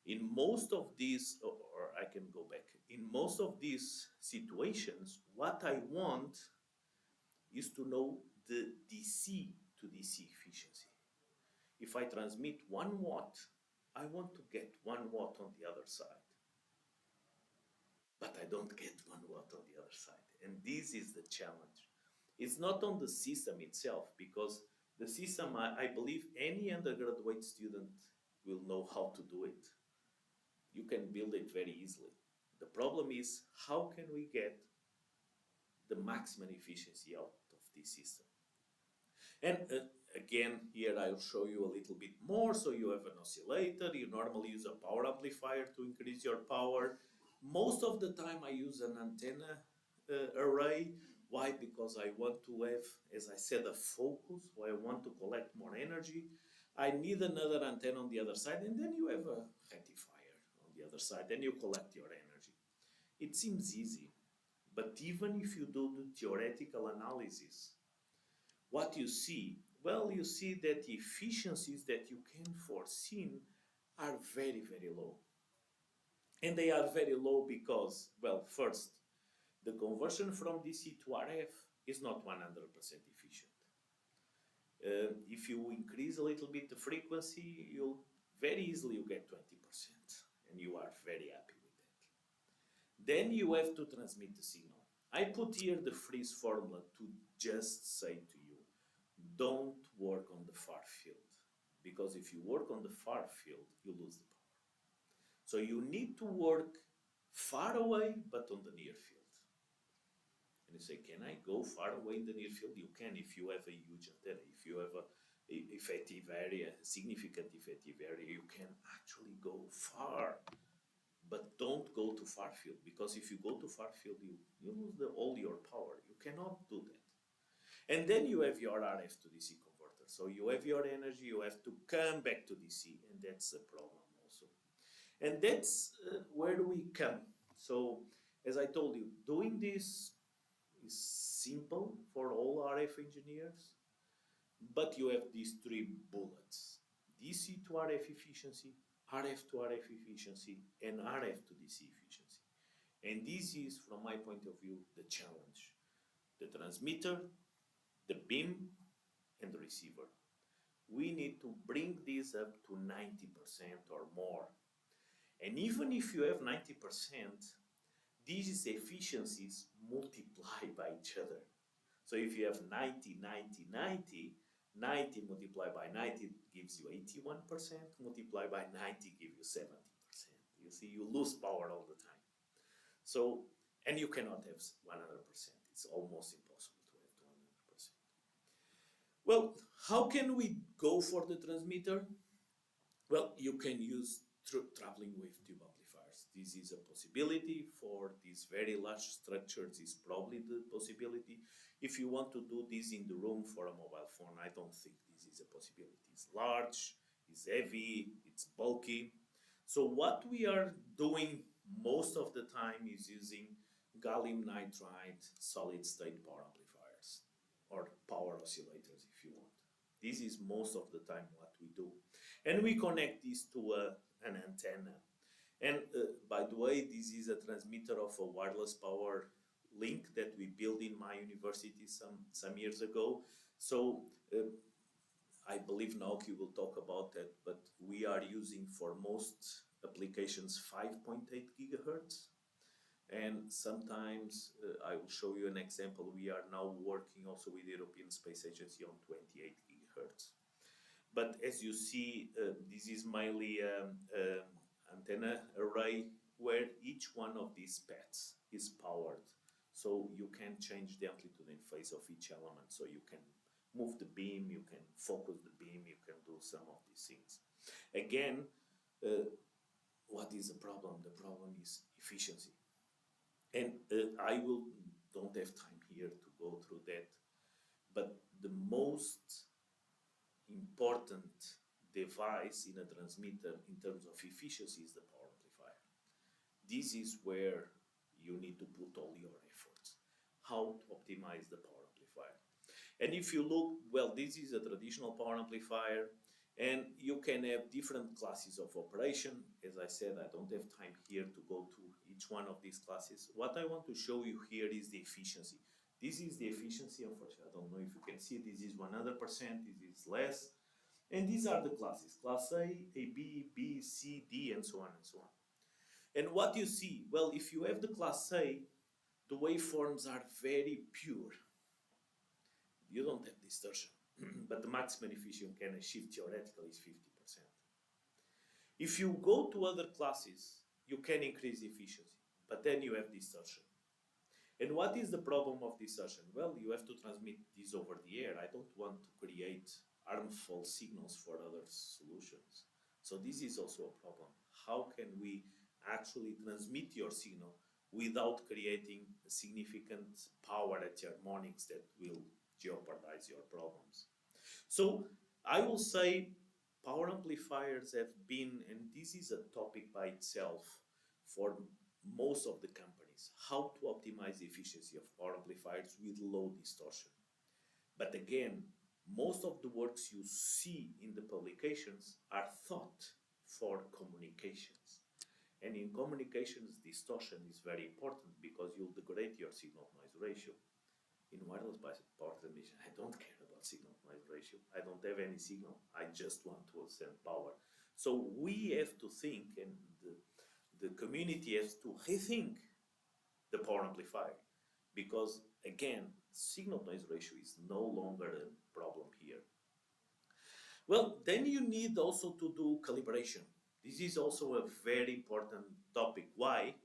Speaker 1: in most of these, or I can go back, in most of these situations, what I want is to know the DC to DC efficiency. If I transmit 1 watt, I want to get 1 watt on the other side. But I don't get 1 watt on the other side. And this is the challenge. It's not on the system itself, because the system, I believe any undergraduate student will know how to do it. You can build it very easily. The problem is, how can we get the maximum efficiency out of this system? And again, here I'll show you a little bit more. So you have an oscillator. You normally use a power amplifier to increase your power. Most of the time I use an antenna array. Why? Because I want to have, as I said, a focus, or I want to collect more energy. I need another antenna on the other side, and then you have a rectifier on the other side, and you collect your energy. It seems easy, but even if you do the theoretical analysis, what you see? Well, you see that the efficiencies that you can foresee are very, very low. And they are very low because, well, first, the conversion from DC to RF is not 100% efficient. If you increase a little bit the frequency, you'll very easily you get 20%, and you are very happy with that. Then you have to transmit the signal. I put here the freeze formula to just say to you, don't work on the far field, because if you work on the far field, you lose the power. So you need to work far away, but on the near field. And you say, can I go far away in the near field? You can if you have a huge antenna, if you have a effective area, significant effective area, you can actually go far. but don't go to far field, because if you go to far field, you lose all your power. You cannot do that. And then you have your RF to DC converter. So you have your energy, you have to come back to DC, and that's the problem also. And that's where we come. So, as I told you, doing this is simple for all RF engineers, but you have these three bullets: DC to RF efficiency, RF to RF efficiency, and RF to DC efficiency. And this is, from my point of view, the challenge. The transmitter, the beam, and the receiver. We need to bring this up to 90% or more. And even if you have 90%, these efficiencies multiply by each other. So if you have 90, 90, 90, 90 multiplied by 90 gives you 81%, multiplied by 90 gives you 70%. You see, you lose power all the time. So, and you cannot have 100%. It's almost impossible to have 100%. Well, how can we go for the transmitter? Well, you can use traveling wave tube amplifiers. This is a possibility for these very large structures. Is probably the possibility. If you want to do this in the room for a mobile phone, I don't think this is a possibility. It's large, it's heavy, it's bulky. So what we are doing most of the time is using gallium nitride solid state power amplifiers, or power oscillators if you want. This is most of the time what we do. And we connect this to an antenna. And by the way, this is a transmitter of a wireless power link that we built in my university some years ago. So I believe Naoki will talk about that, but we are using for most applications 5.8 gigahertz. And sometimes I will show you an example. We are now working also with the European Space Agency on 28 gigahertz. But as you see, this is mainly antenna array where each one of these pads is powered. So you can change the amplitude and phase of each element. So you can move the beam, you can focus the beam, you can do some of these things. Again, what is the problem? The problem is efficiency. And I don't have time here to go through that, but the most important device in a transmitter in terms of efficiency is the power amplifier. This is where you need to put all your efforts. How to optimize the power amplifier. And if you look, well, this is a traditional power amplifier, and you can have different classes of operation. As I said, I don't have time here to go to each one of these classes. What I want to show you here is the efficiency. This is the efficiency, unfortunately, I don't know if you can see, this is 100%, this is less. And these are the classes, class A, AB, B, C, D, and so on and so on. And what you see, well, if you have the class A, the waveforms are very pure. You don't have distortion, but the maximum efficiency can achieve theoretically is 50%. If you go to other classes, you can increase efficiency, but then you have distortion. And what is the problem of distortion? Well, you have to transmit this over the air. I don't want to create harmful signals for other solutions. So this is also a problem. How can we actually transmit your signal without creating significant power at your harmonics that will jeopardize your problems? So I will say power amplifiers have been, and this is a topic by itself for most of the companies, how to optimize the efficiency of power amplifiers with low distortion. But again, most of the works you see in the publications are thought for communications. And in communications, distortion is very important because you'll degrade your signal-noise ratio. In wireless power transmission, I don't care about signal-noise ratio. I don't have any signal. I just want to send power. So we have to think, and the community has to rethink the power amplifier, because again, signal-noise ratio is no longer a problem here. Well, then you need also to do calibration. This is also a very important topic. Why?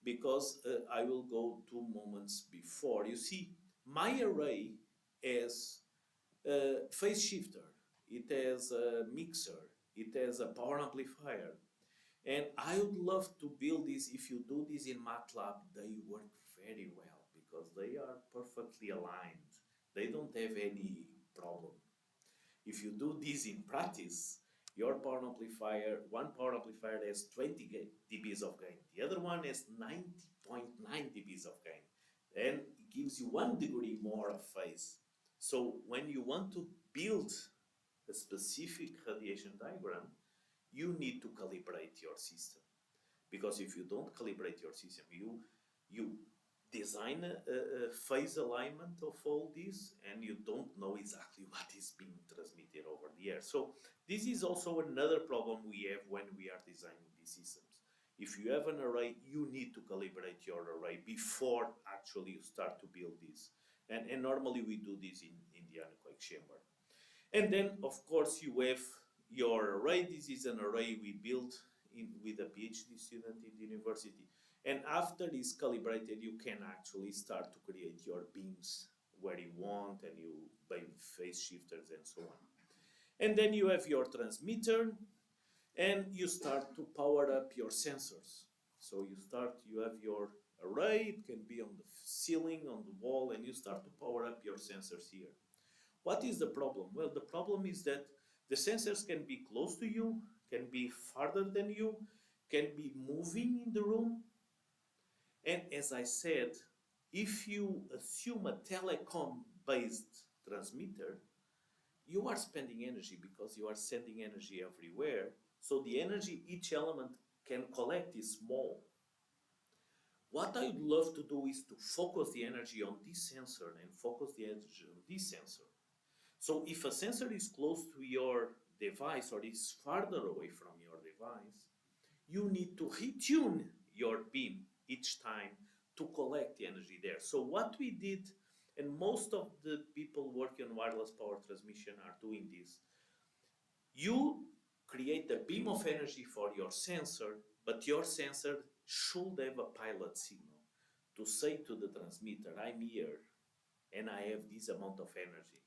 Speaker 1: Because I will go 2 moments before. You see, my array has a phase shifter, it has a mixer, it has a power amplifier, And I would love to build this. If you do this in MATLAB, they work very well because they are perfectly aligned. They don't have any problem. If you do this in practice, your power amplifier, one power amplifier has 20 dBs of gain, the other one has 90.9 dBs of gain, and it gives you 1 degree more of phase. So when you want to build a specific radiation diagram, you need to calibrate your system. Because if you don't calibrate your system, you design a phase alignment of all this and you don't know exactly what is being transmitted over the air. So this is also another problem we have when we are designing these systems. If you have an array, you need to calibrate your array before actually you start to build this. And normally we do this in the anechoic chamber. And then, of course, you have your array. This is an array we built with a PhD student in the university. And after it's calibrated, you can actually start to create your beams where you want, and you buy phase shifters and so on. And then you have your transmitter, and you start to power up your sensors. So you have your array, it can be on the ceiling, on the wall, and you start to power up your sensors here. What is the problem? Well, the problem is that the sensors can be close to you, can be farther than you, can be moving in the room. And as I said, if you assume a telecom-based transmitter, you are spending energy because you are sending energy everywhere. So the energy each element can collect is small. What I would love to do is to focus the energy on this sensor and focus the energy on this sensor. So if a sensor is close to your device or is farther away from your device, you need to retune your beam each time to collect the energy there. So what we did, and most of the people working on wireless power transmission are doing this, you create a beam of energy for your sensor, but your sensor should have a pilot signal to say to the transmitter, I'm here and I have this amount of energy.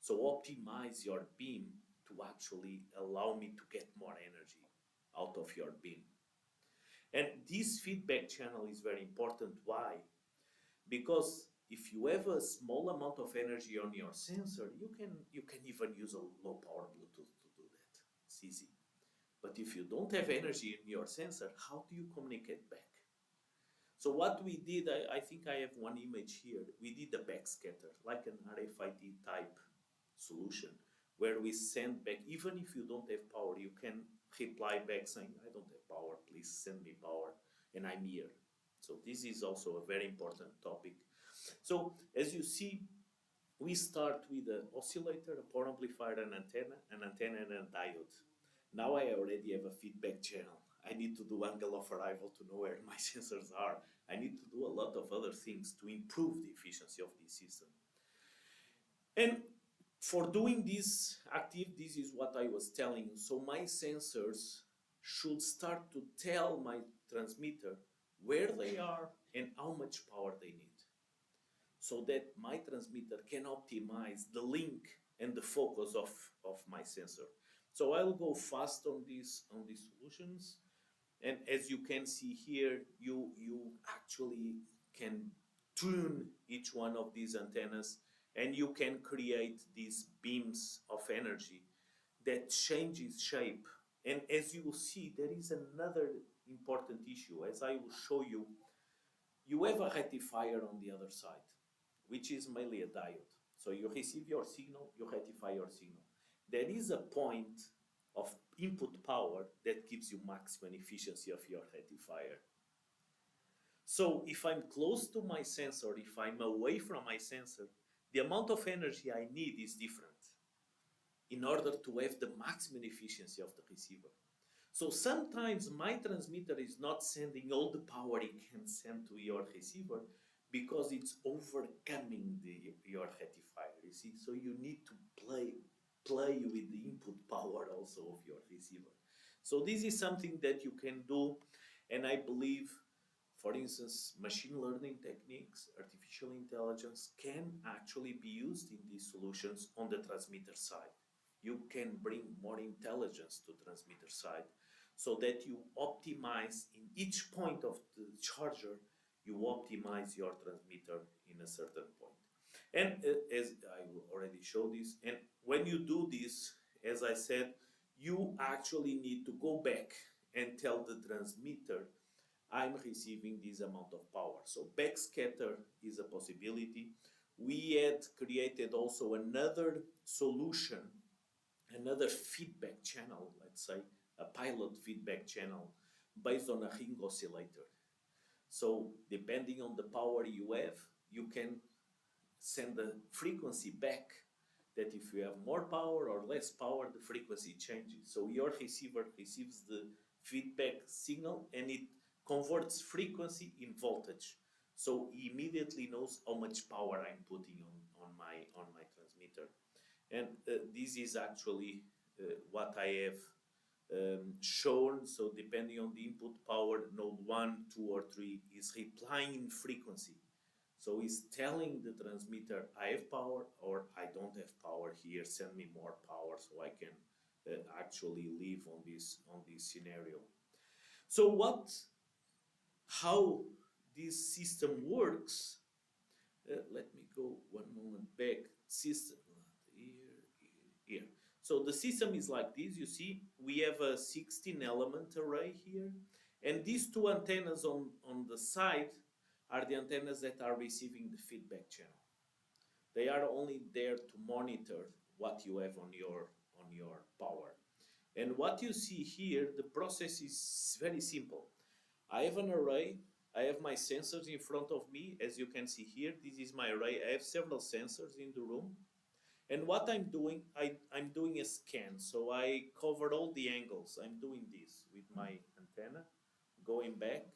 Speaker 1: So optimize your beam to actually allow me to get more energy out of your beam. And this feedback channel is very important. Why? Because if you have a small amount of energy on your sensor, you can even use a low power Bluetooth to do that. It's easy. But if you don't have energy in your sensor, how do you communicate back? So what we did, I think I have one image here. We did a backscatter, like an RFID type solution, where we send back, even if you don't have power, you can reply back saying, I don't have power, please send me power, and I'm here. So this is also a very important topic. So as you see, we start with an oscillator, a power amplifier, an antenna, and a diode. Now I already have a feedback channel. I need to do angle of arrival to know where my sensors are. I need to do a lot of other things to improve the efficiency of this system. And for doing this this is what I was telling you. So my sensors should start to tell my transmitter where they are and how much power they need, so that my transmitter can optimize the link and the focus of my sensor. So I'll go fast on these solutions. And as you can see here, you actually can tune each one of these antennas, and you can create these beams of energy that changes shape. And as you will see, there is another important issue. As I will show you, you have a rectifier on the other side, which is mainly a diode. So you receive your signal, you rectify your signal. There is a point of input power that gives you maximum efficiency of your rectifier. So if I'm close to my sensor, if I'm away from my sensor, the amount of energy I need is different in order to have the maximum efficiency of the receiver. So sometimes my transmitter is not sending all the power it can send to your receiver because it's overcoming your rectifier, you see? So you need to play with the input power also of your receiver. So this is something that you can do, and I believe, for instance, machine learning techniques, artificial intelligence can actually be used in these solutions on the transmitter side. You can bring more intelligence to transmitter side. so that you optimize in each point of the charger, you optimize your transmitter in a certain point. And as I already showed this, and when you do this, as I said, you actually need to go back and tell the transmitter, I'm receiving this amount of power. So backscatter is a possibility. We had created also another solution, another feedback channel, let's say, a pilot feedback channel based on a ring oscillator. So depending on the power you have, you can send the frequency back, that if you have more power or less power, the frequency changes. So your receiver receives the feedback signal and it converts frequency in voltage. So he immediately knows how much power I'm putting on my transmitter. And this is actually what I have shown. So depending on the input power, node 1, 2, or 3 is replying in frequency. So it's telling the transmitter, I have power or I don't have power here, send me more power so I can actually live on this scenario. So how this system works, let me go one moment back, system, here. So the system is like this, you see, we have a 16 element array here, and these two antennas on the side are the antennas that are receiving the feedback channel. They are only there to monitor what you have on your power. And what you see here, the process is very simple. I have an array, I have my sensors in front of me, as you can see here, this is my array. I have several sensors in the room. And what I'm doing, I'm doing a scan. So I covered all the angles. I'm doing this with my antenna, going back,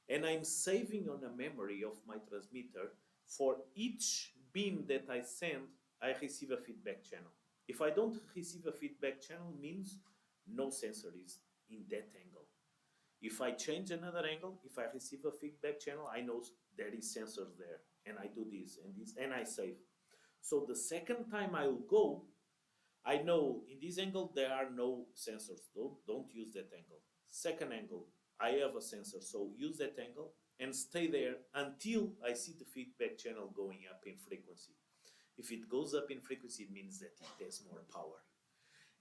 Speaker 1: and I'm saving on a memory of my transmitter. For each beam that I send, I receive a feedback channel. If I don't receive a feedback channel, means no sensor is in that angle. If I change another angle, if I receive a feedback channel, I know there is sensors there, and I do this, and I save. So the second time I will go, I know in this angle there are no sensors. Don't use that angle. Second angle, I have a sensor, so use that angle and stay there until I see the feedback channel going up in frequency. If it goes up in frequency, it means that it has more power.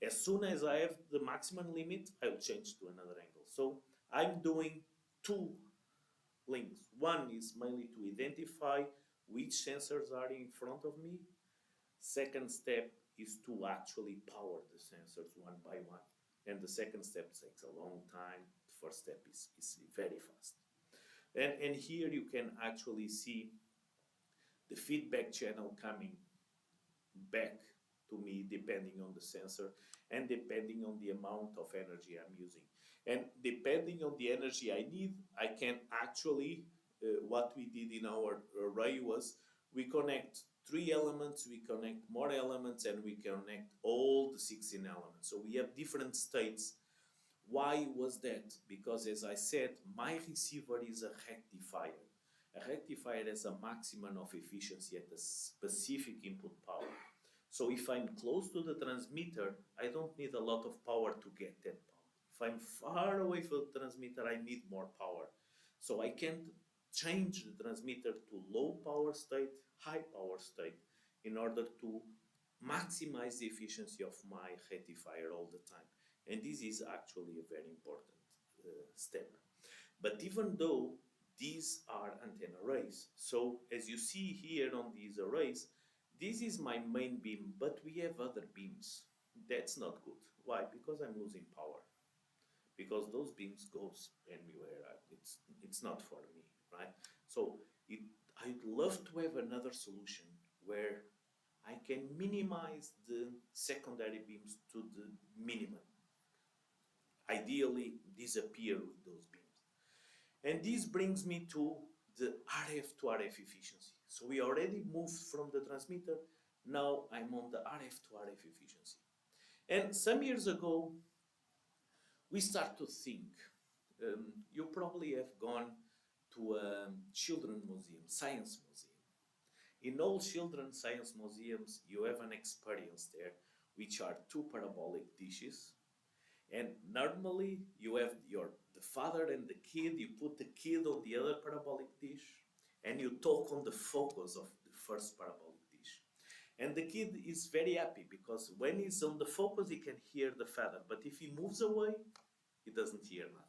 Speaker 1: As soon as I have the maximum limit, I will change to another angle. So I'm doing two links. One is mainly to identify which sensors are in front of me. Second step is to actually power the sensors one by one. And the second step takes a long time. The first step is very fast. And here you can actually see the feedback channel coming back to me depending on the sensor and depending on the amount of energy I'm using. And depending on the energy I need, I can actually, what we did in our array was we connect 3 elements, we connect more elements, and we connect all the 16 elements. So we have different states. Why was that? Because as I said, my receiver is a rectifier. A rectifier has a maximum of efficiency at a specific input power. So if I'm close to the transmitter, I don't need a lot of power to get that power. If I'm far away from the transmitter, I need more power. So I can't change the transmitter to low power state, high power state, in order to maximize the efficiency of my rectifier all the time. And this is actually a very important step. But even though these are antenna arrays, so as you see here on these arrays, this is my main beam, but we have other beams. That's not good. Why? Because I'm losing power. Because those beams goes anywhere. It's not for me, right? So I'd love to have another solution where I can minimize the secondary beams to the minimum. Ideally, disappear with those beams. And this brings me to the RF to RF efficiency. So we already moved from the transmitter. Now I'm on the RF to RF efficiency. And some years ago, we start to think. You probably have gone to a children's museum, science museum. In all children's science museums, you have an experience there, which are 2 parabolic dishes. And normally you have the father and the kid, you put the kid on the other parabolic dish, and you talk on the focus of the first parabolic dish. And the kid is very happy because when he's on the focus, he can hear the father. But if he moves away, he doesn't hear nothing.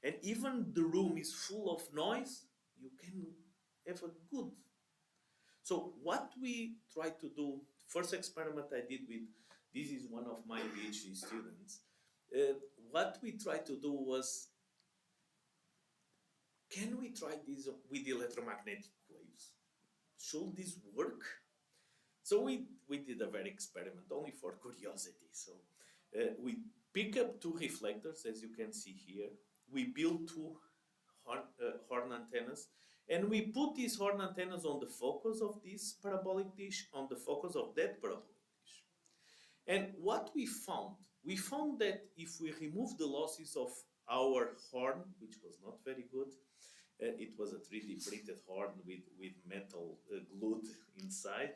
Speaker 1: And even the room is full of noise, you can have a good. So what we try to do, first experiment I did with, this is one of my PhD students, what we tried to do was, can we try this with electromagnetic waves? Should this work? So we did a very experiment, only for curiosity. So we pick up two reflectors, as you can see here. We build two horn antennas, and we put these horn antennas on the focus of this parabolic dish, on the focus of that parabolic dish. And what we found that if we remove the losses of our horn, which was not very good, it was a 3D printed horn with metal glued inside.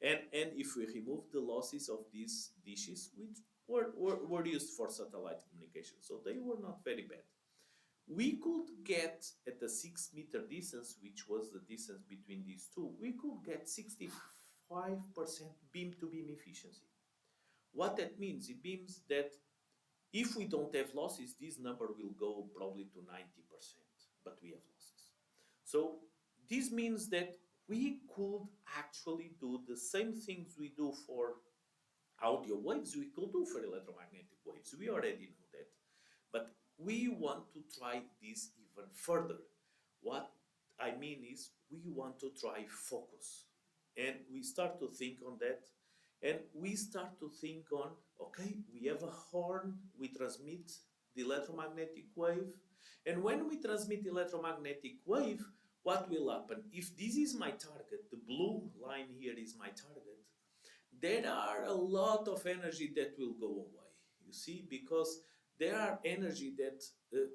Speaker 1: And if we remove the losses of these dishes, which were used for satellite communication, so they were not very bad, we could get at a 6-meter distance, which was the distance between these two, we could get 65% beam to beam efficiency. What that means, it means that if we don't have losses, this number will go probably to 90%, but we have losses. So this means that we could actually do the same things we do for audio waves, we could do for electromagnetic waves. We already know that. But we want to try this even further. What I mean is, we want to try focus. And we start to think on that. And we start to think on, okay, we have a horn, we transmit the electromagnetic wave. And when we transmit the electromagnetic wave, what will happen? If this is my target, the blue line here is my target, there are a lot of energy that will go away, you see, because there are energy that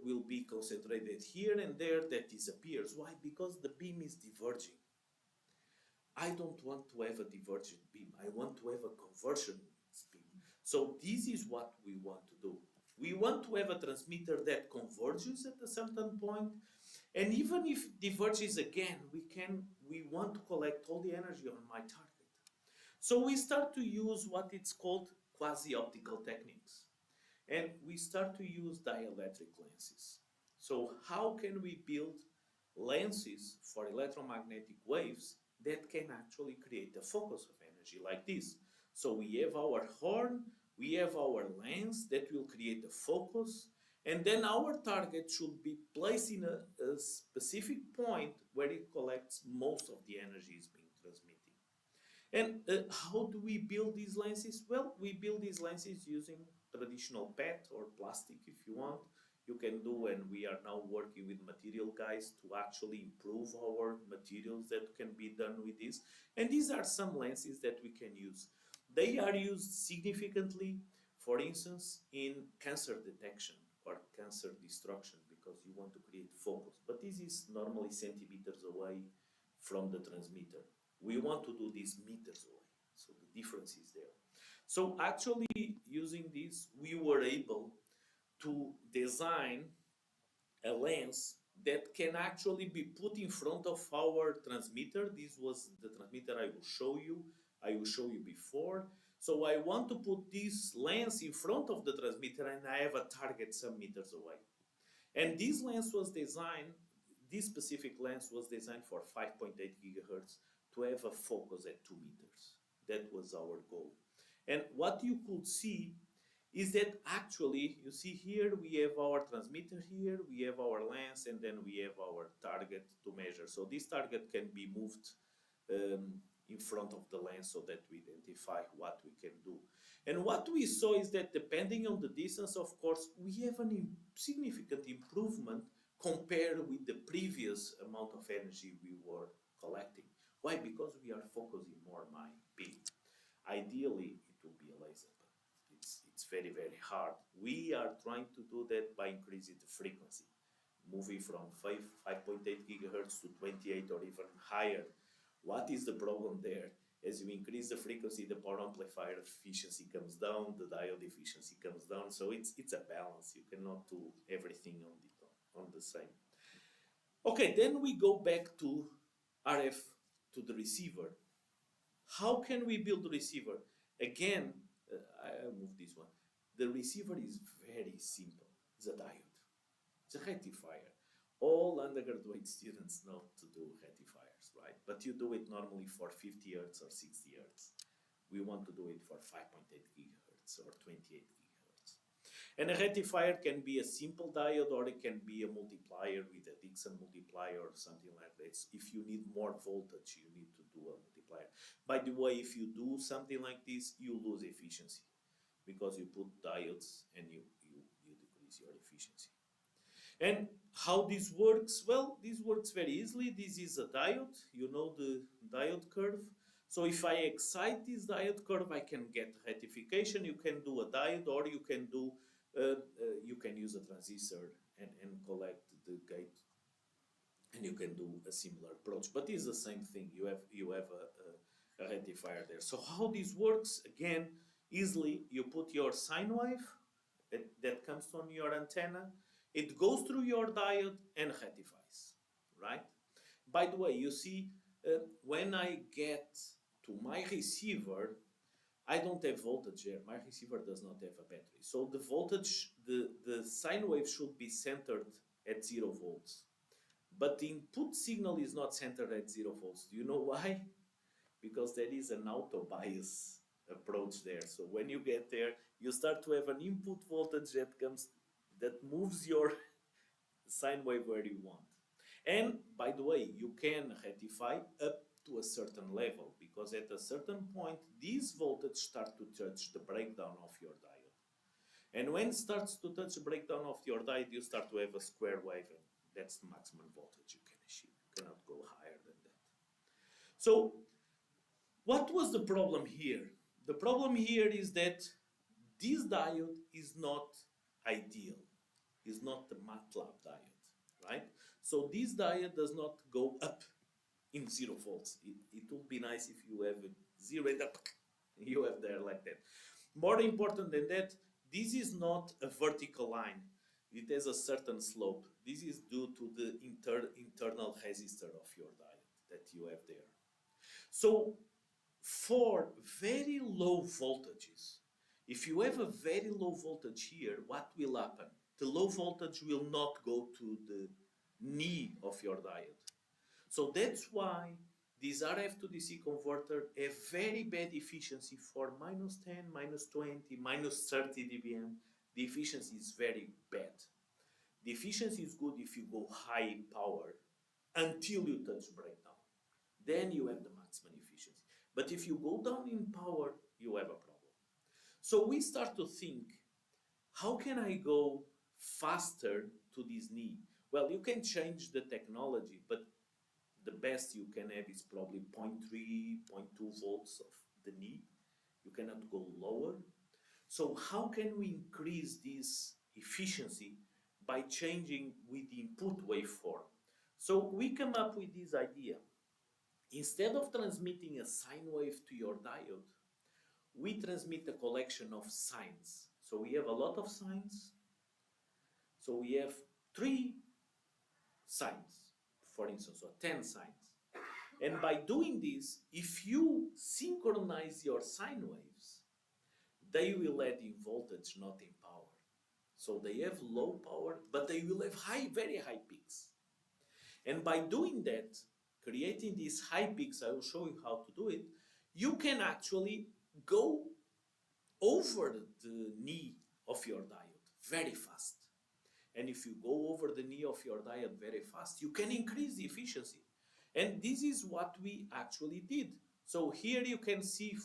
Speaker 1: will be concentrated here and there that disappears. Why? Because the beam is diverging. I don't want to have a divergent beam. I want to have a conversion beam. So this is what we want to do. We want to have a transmitter that converges at a certain point, and even if it diverges again, we want to collect all the energy on my target. So we start to use what it's called quasi-optical techniques. And we start to use dielectric lenses. So how can we build lenses for electromagnetic waves that can actually create a focus of energy like this? So we have our horn, we have our lens that will create a focus, and then our target should be placed in a specific point where it collects most of the energy is being transmitted. And how do we build these lenses? Well, we build these lenses using traditional PET or plastic if you want. You can do, and we are now working with material guys to actually improve our materials that can be done with this. And these are some lenses that we can use. They are used significantly, for instance, in cancer detection or cancer destruction, because you want to create focus. But this is normally centimeters away from the transmitter. We want to do this meters away, so the difference is there. So actually, using this, we were able to design a lens that can actually be put in front of our transmitter. This was the transmitter I will show you before. So I want to put this lens in front of the transmitter, and I have a target some meters away. And this lens was designed, this specific lens was designed for 5.8 gigahertz to have a focus at 2 meters. That was our goal. And what you could see is that actually, you see here, we have our transmitter here, we have our lens, and then we have our target to measure. So this target can be moved in front of the lens so that we identify what we can do. And what we saw is that depending on the distance, of course, we have a significant improvement compared with the previous amount of energy we were collecting. Why? Because we are focusing more my beam. Ideally, it would be a laser, but it's very, very hard. We are trying to do that by increasing the frequency, moving from 5.8 gigahertz to 28 or even higher. What is the problem there? As you increase the frequency, the power amplifier efficiency comes down, the diode efficiency comes down. So it's a balance. You cannot do everything on the same. Okay, then we go back to RF, to the receiver. How can we build the receiver? Again, I move this one. The receiver is very simple. It's a diode. It's a rectifier. All undergraduate students know to do rectifiers, right? But you do it normally for 50 hertz or 60 hertz. We want to do it for 5.8 gigahertz or 28 gigahertz. And a rectifier can be a simple diode, or it can be a multiplier with a Dixon multiplier or something like that. If you need more voltage, you need to do a multiplier. By the way, if you do something like this, you lose efficiency because you put diodes and you decrease your efficiency. And how this works? Well, this works very easily. This is a diode. You know the diode curve. So if I excite this diode curve, I can get rectification. You can do a diode, or you can do you can use a transistor and collect the gate, and you can do a similar approach. But it's the same thing. You have a rectifier there. So how this works? Again, easily you put your sine wave that comes on your antenna. It goes through your diode and rectifies, right? By the way, you see, when I get to my receiver, I don't have voltage there. My receiver does not have a battery. So the voltage, the sine wave should be centered at 0 volts. But the input signal is not centered at 0 volts. Do you know why? Because there is an auto bias approach there. So when you get there, you start to have an input voltage that moves your sine wave where you want. And by the way, you can rectify up to a certain level, because at a certain point, these voltage start to touch the breakdown of your diode. And when it starts to touch the breakdown of your diode, you start to have a square wave, and that's the maximum voltage you can achieve. You cannot go higher than that. So what was the problem here? The problem here is that this diode is not ideal. It's not the MATLAB diode, right? So this diode does not go up in 0 volts. It would be nice if you have 0 and up, you have there like that. More important than that, this is not a vertical line. It has a certain slope. This is due to the internal resistor of your diode that you have there. So for very low voltages, if you have a very low voltage here, what will happen? The low voltage will not go to the knee of your diode. So that's why this RF to DC converter have very bad efficiency for -10, -20, -30 dBm. The efficiency is very bad. The efficiency is good if you go high in power until you touch breakdown. Then you have the maximum efficiency. But if you go down in power, you have a problem. So we start to think, how can I go faster to this knee? Well, you can change the technology, but the best you can have is probably 0.3, 0.2 volts of the knee. You cannot go lower. So how can we increase this efficiency? By changing with the input waveform. So we come up with this idea. Instead of transmitting a sine wave to your diode, we transmit a collection of sines. So we have a lot of sines. So we have 3 sines, for instance, or 10 sines. And by doing this, if you synchronize your sine waves, they will add in voltage, not in power. So they have low power, but they will have very high peaks. And by doing that, creating these high peaks, I will show you how to do it, you can actually go over the knee of your diode very fast. And if you go over the knee of your diode very fast, you can increase the efficiency. And this is what we actually did. So here you can see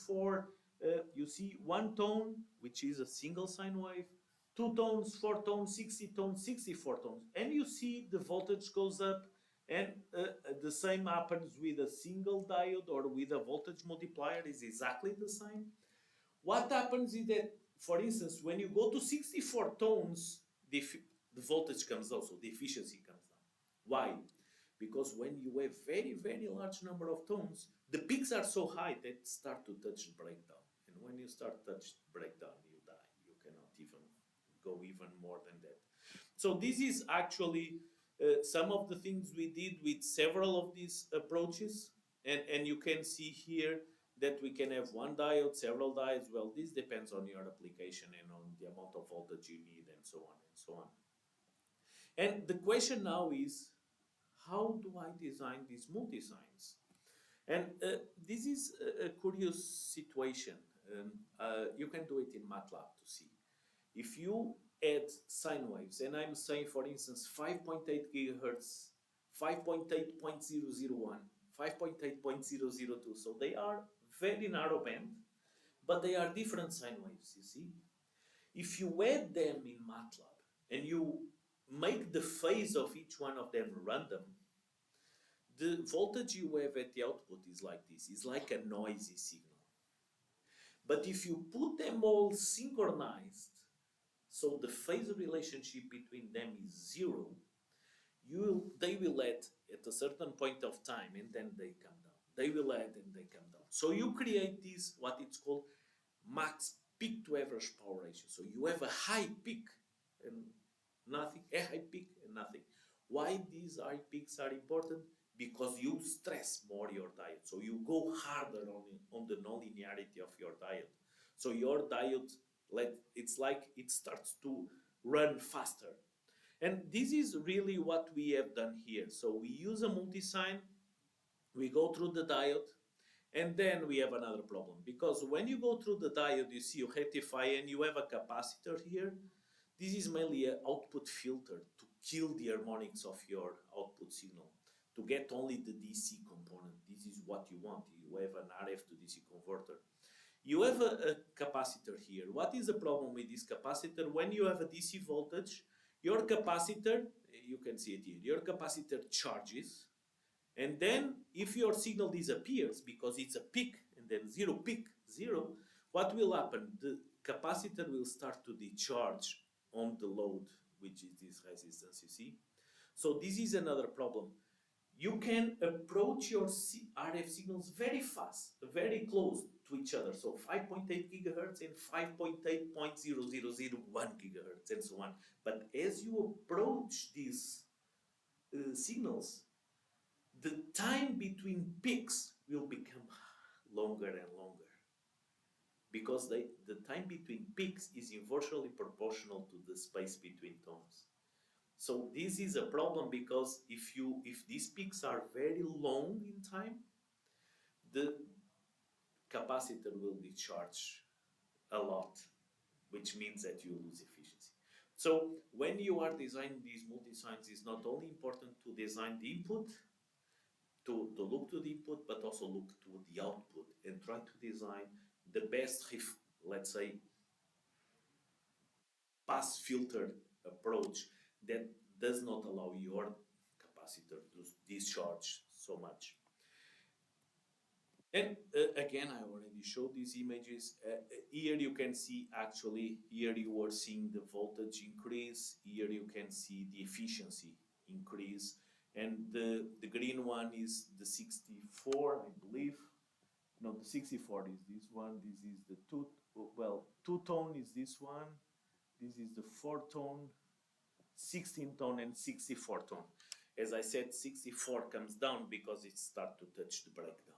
Speaker 1: you see 1 tone, which is a single sine wave, 2 tones, 4 tones, 60 tones, 64 tones. And you see the voltage goes up, and the same happens with a single diode or with a voltage multiplier is exactly the same. What happens is that, for instance, when you go to 64 tones, the voltage comes down, so the efficiency comes down. Why? Because when you have very large number of tones, the peaks are so high that start to touch breakdown. And when you start touch breakdown, you die. You cannot even go even more than that. So this is actually some of the things we did with several of these approaches. And you can see here that we can have one diode, several diodes. Well, this depends on your application and on the amount of voltage you need and so on and so on. And the question now is, how do I design these multi-signs? And this is a curious situation. You can do it in MATLAB to see. If you add sine waves, and I'm saying, for instance, 5.8 gigahertz, 5.8.001, 5.8.002, so they are very narrow band, but they are different sine waves, you see. If you add them in MATLAB and you make the phase of each one of them random, the voltage you have at the output is like this, is like a noisy signal. But if you put them all synchronized, so the phase relationship between them is zero, they will add at a certain point of time and then they come down. They will add and they come down. So you create this, what it's called max peak to average power ratio. So you have a high peak and nothing, a high peak and nothing. Why these high peaks are important? Because you stress more your diode. So you go harder on the nonlinearity of your diode. So your diode, it's like it starts to run faster. And this is really what we have done here. So we use a multi-sign, we go through the diode, and then we have another problem. Because when you go through the diode, you see you rectify and you have a capacitor here. This is mainly an output filter to kill the harmonics of your output signal, to get only the DC component. This is what you want. You have an RF to DC converter. You have a capacitor here. What is the problem with this capacitor? When you have a DC voltage, your capacitor, you can see it here, your capacitor charges, and then if your signal disappears, because it's a peak, and then zero peak, zero, what will happen? The capacitor will start to decharge on the load, which is this resistance, you see? So this is another problem. You can approach your RF signals very fast, very close to each other. So 5.8 gigahertz and 5.8.0001 gigahertz and so on. But as you approach these signals, the time between peaks will become longer and longer. Because the time between peaks is inversely proportional to the space between tones. So this is a problem because if these peaks are very long in time, the capacitor will discharge a lot, which means that you lose efficiency. So when you are designing these multi-signs, it's not only important to design the input, to look to the input, but also look to the output and try to design the best, let's say, pass filter approach that does not allow your capacitor to discharge so much. And again, I already showed these images. Here you can see actually, here you are seeing the voltage increase. Here you can see the efficiency increase. And the green one is the 64, I believe. No, the 64 is this one. This is the two-tone is this one. This is the 4-tone, 16-tone, and 64-tone. As I said, 64 comes down because it starts to touch the breakdown.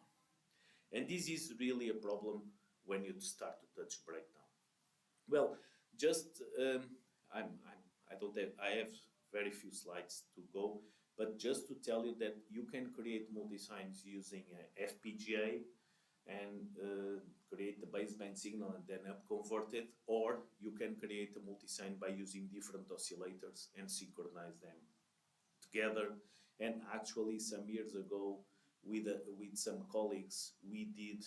Speaker 1: And this is really a problem when you start to touch breakdown. Well, just I have very few slides to go, but just to tell you that you can create multi-signs using FPGA and create the baseband signal and then up-convert it, or you can create a multi-sign by using different oscillators and synchronize them together. And actually, some years ago, with some colleagues, we did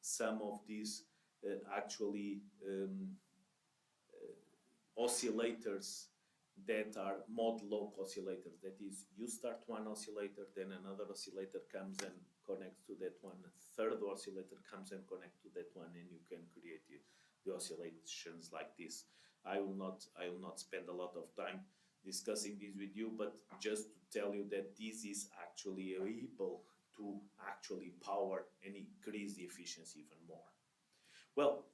Speaker 1: some of these oscillators that are mod loc oscillators. That is, you start one oscillator, then another oscillator comes and connects to that one. A third oscillator comes and connects to that one, and you can create the oscillations like this. I will not spend a lot of time discussing this with you, but just to tell you that this is actually able to actually power and increase the efficiency even more. Well,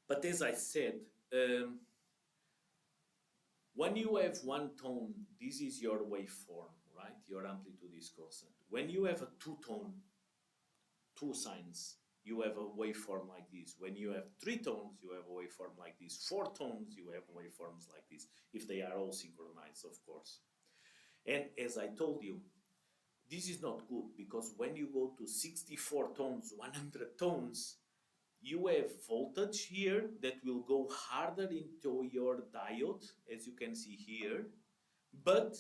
Speaker 1: but as I said, when you have one tone, this is your waveform, right? Your amplitude is constant. When you have a two-tone, two signs, you have a waveform like this. When you have three tones, you have a waveform like this. Four tones, you have waveforms like this, if they are all synchronized, of course. And as I told you, this is not good, because when you go to 64 tones, 100 tones, you have voltage here that will go harder into your diode, as you can see here, but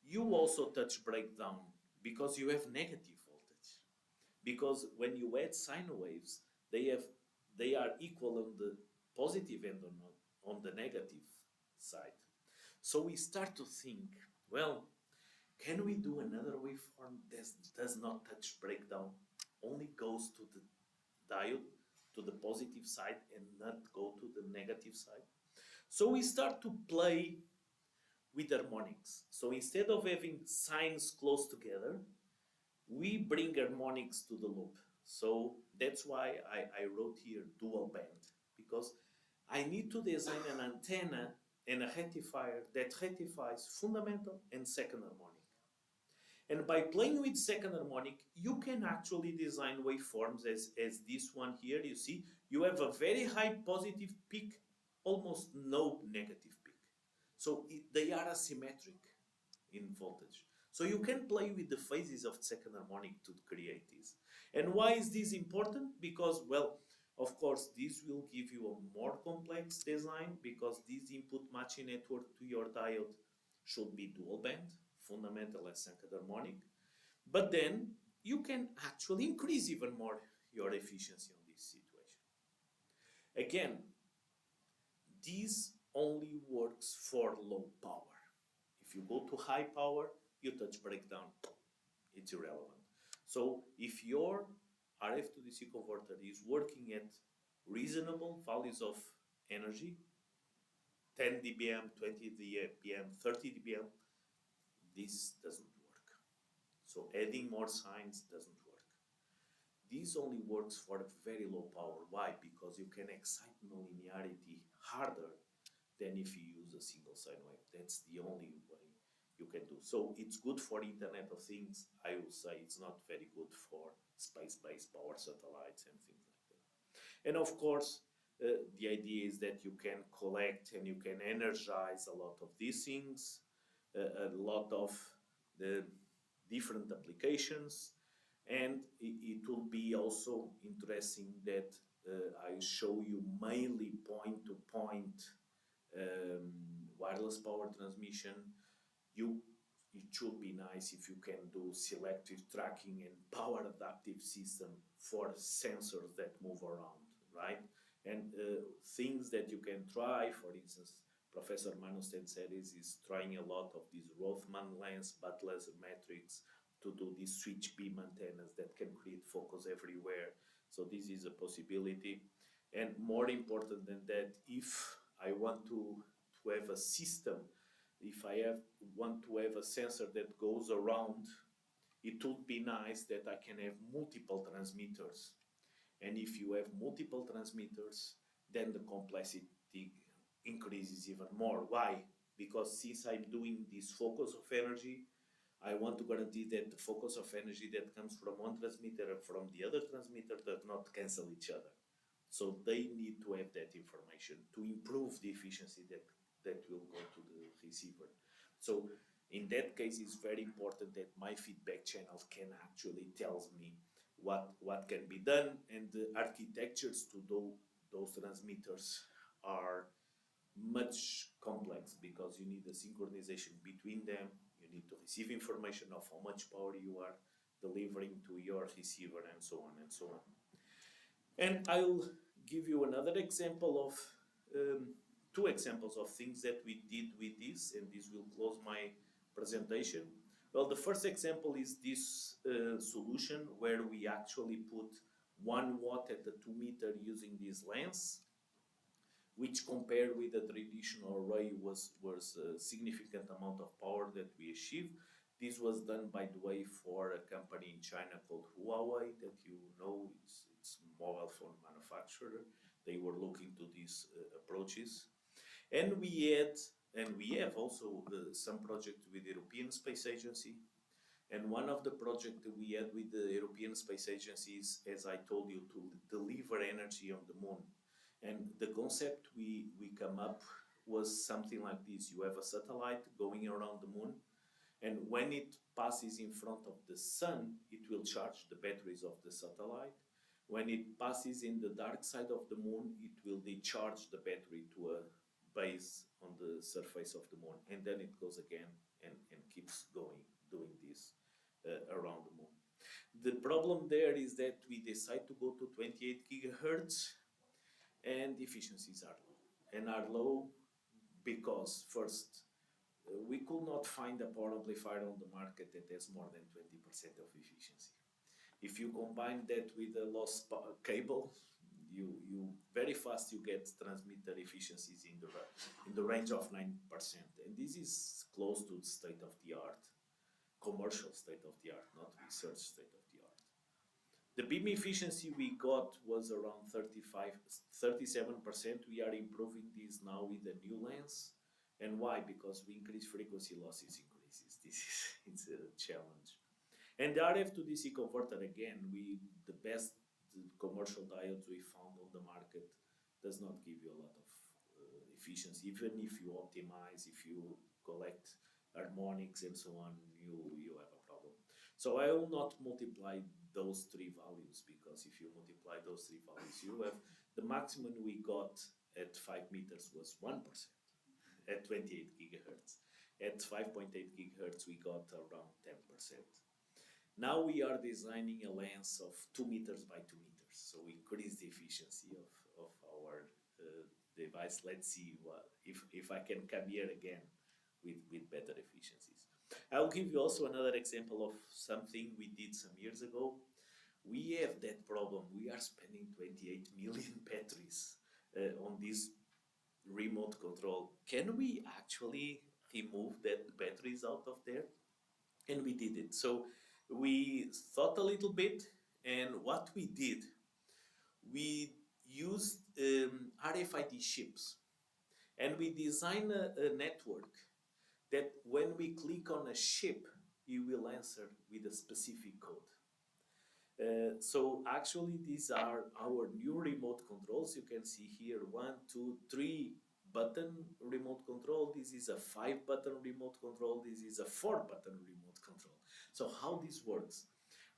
Speaker 1: you also touch breakdown because you have negative voltage. Because when you add sine waves, they are equal on the positive end on the negative side. So we start to think, well, can we do another waveform that does not touch breakdown, only goes to the diode, to the positive side, and not go to the negative side? So we start to play with harmonics. So instead of having sines close together, we bring harmonics to the loop. So that's why I wrote here dual band, because I need to design an antenna and a rectifier that rectifies fundamental and second harmonic. And by playing with second harmonic, you can actually design waveforms as this one here. You see, you have a very high positive peak, almost no negative peak. So they are asymmetric in voltage. So you can play with the phases of second harmonic to create this. And why is this important? Because, well, of course, this will give you a more complex design, because this input matching network to your diode should be dual band, fundamental and second harmonic. But then you can actually increase even more your efficiency on this situation. Again, this only works for low power. If you go to high power, you touch breakdown. It's irrelevant. So if your RF to DC converter is working at reasonable values of energy, 10 dBm, 20 dBm, 30 dBm, this doesn't work. So adding more signs doesn't work. This only works for very low power. Why? Because you can excite nonlinearity harder than if you use a single sine wave. That's the only way you can do. So it's good for Internet of Things. I will say it's not very good for space-based power satellites and things like that. And of course, the idea is that you can collect and you can energize a lot of these things, a lot of the different applications. And it will be also interesting that I show you mainly point-to-point wireless power transmission. It should be nice if you can do selective tracking and power adaptive system for sensors that move around, right? And things that you can try, for instance, Professor Manusten said is trying a lot of these Rothman lens, but laser metrics, to do these switch beam antennas that can create focus everywhere. So this is a possibility. And more important than that, if I want to have a system, if I want to have a sensor that goes around, it would be nice that I can have multiple transmitters. And if you have multiple transmitters, then the complexity increases even more. Why? Because since I'm doing this focus of energy, I want to guarantee that the focus of energy that comes from one transmitter and from the other transmitter does not cancel each other. So they need to have that information to improve the efficiency that will go to the receiver. So in that case, it's very important that my feedback channel can actually tells me what can be done, and the architectures to those transmitters are much complex, because you need a synchronization between them. You need to receive information of how much power you are delivering to your receiver, and so on and so on. And I'll give you another example of two examples of things that we did with this, and this will close my presentation. Well, the first example is this solution where we actually put 1 watt at the 2 meter using this lens, which compared with the traditional array was a significant amount of power that we achieved. This was done, by the way, for a company in China called Huawei, that you know, it's a mobile phone manufacturer. They were looking to these approaches. And we had, and we have also some project with the European Space Agency. And one of the projects that we had with the European Space Agency is, as I told you, to deliver energy on the moon. And the concept we come up was something like this. You have a satellite going around the moon, and when it passes in front of the sun, it will charge the batteries of the satellite. When it passes in the dark side of the moon, it will decharge the battery to a base on the surface of the moon. And then it goes again and keeps going, doing this around the moon. The problem there is that we decide to go to 28 gigahertz and efficiencies are low. And are low because, first, we could not find a power amplifier on the market that has more than 20% of efficiency. If you combine that with a lost cable, you very fast you get transmitter efficiencies in the range of 9%, and this is close to the state of the art, commercial state of the art, not research state of the art. The beam efficiency we got was around 37%. We are improving this now with the new lens. And why? Because we increase frequency, losses increases. This is it's a challenge. And the RF to DC converter, again, the best commercial diodes we found on the market does not give you a lot of efficiency. Even if you optimize, if you collect harmonics and so on, you have a problem. So I will not multiply those three values, because if you multiply those three values, you have the maximum we got at 5 meters was 1% at 28 gigahertz. At 5.8 gigahertz, we got around 10%. Now we are designing a lens of 2 meters by 2 meters, so we increase the efficiency of our device. Let's see if I can come here again with better efficiencies. I'll give you also another example of something we did some years ago. We have that problem. We are spending 28 million batteries on this remote control. Can we actually remove that batteries out of there? And we did it. So we thought a little bit, and what we did, we used RFID chips, and we designed a network that when we click on a chip, it will answer with a specific code. So actually these are our new remote controls. You can see here 1, 2, 3 button remote control. This is a 5 button remote control. This is a 4 button remote control. So how this works?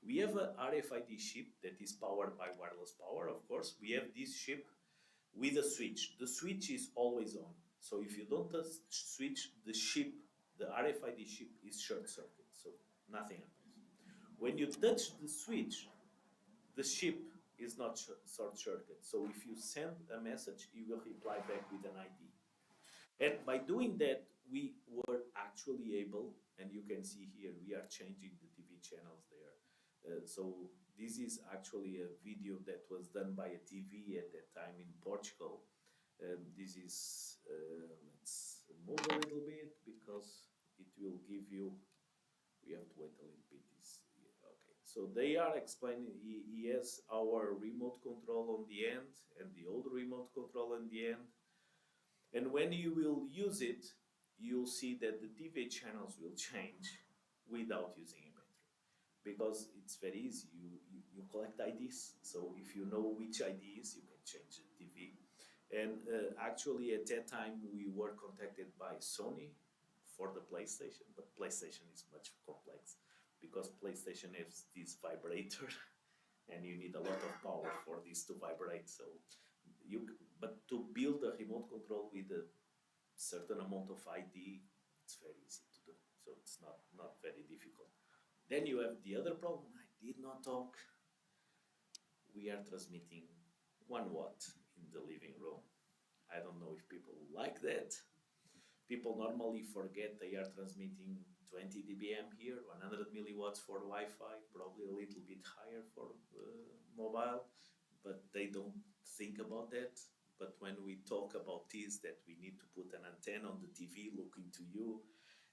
Speaker 1: We have a RFID chip that is powered by wireless power, of course. We have this chip with a switch. The switch is always on. So if you don't switch the chip, the RFID chip is short circuit, so nothing happens. When you touch the switch, the chip is not short circuit. So if you send a message, it will reply back with an ID. And by doing that, we were actually able, and you can see here, we are changing the TV channels there. So this is actually a video that was done by a TV at that time in Portugal. This is, let's move a little bit because it will give you, we have to wait a little bit. Okay, so they are explaining, he has our remote control on the end and the old remote control on the end. And when you will use it, you'll see that the TV channels will change without using a battery, because it's very easy. You collect IDs, so if you know which IDs, you can change the TV. And actually at that time we were contacted by Sony for the PlayStation, but PlayStation is much complex because PlayStation has this vibrator and you need a lot of power for this to vibrate. So but to build a remote control with a certain amount of ID, it's very easy to do. So it's not very difficult. Then you have the other problem. I did not talk. We are transmitting 1 watt in the living room. I don't know if people like that. People normally forget they are transmitting 20 dBm here, 100 milliwatts for Wi-Fi, probably a little bit higher for mobile, but they don't think about that. But when we talk about this, that we need to put an antenna on the TV looking to you,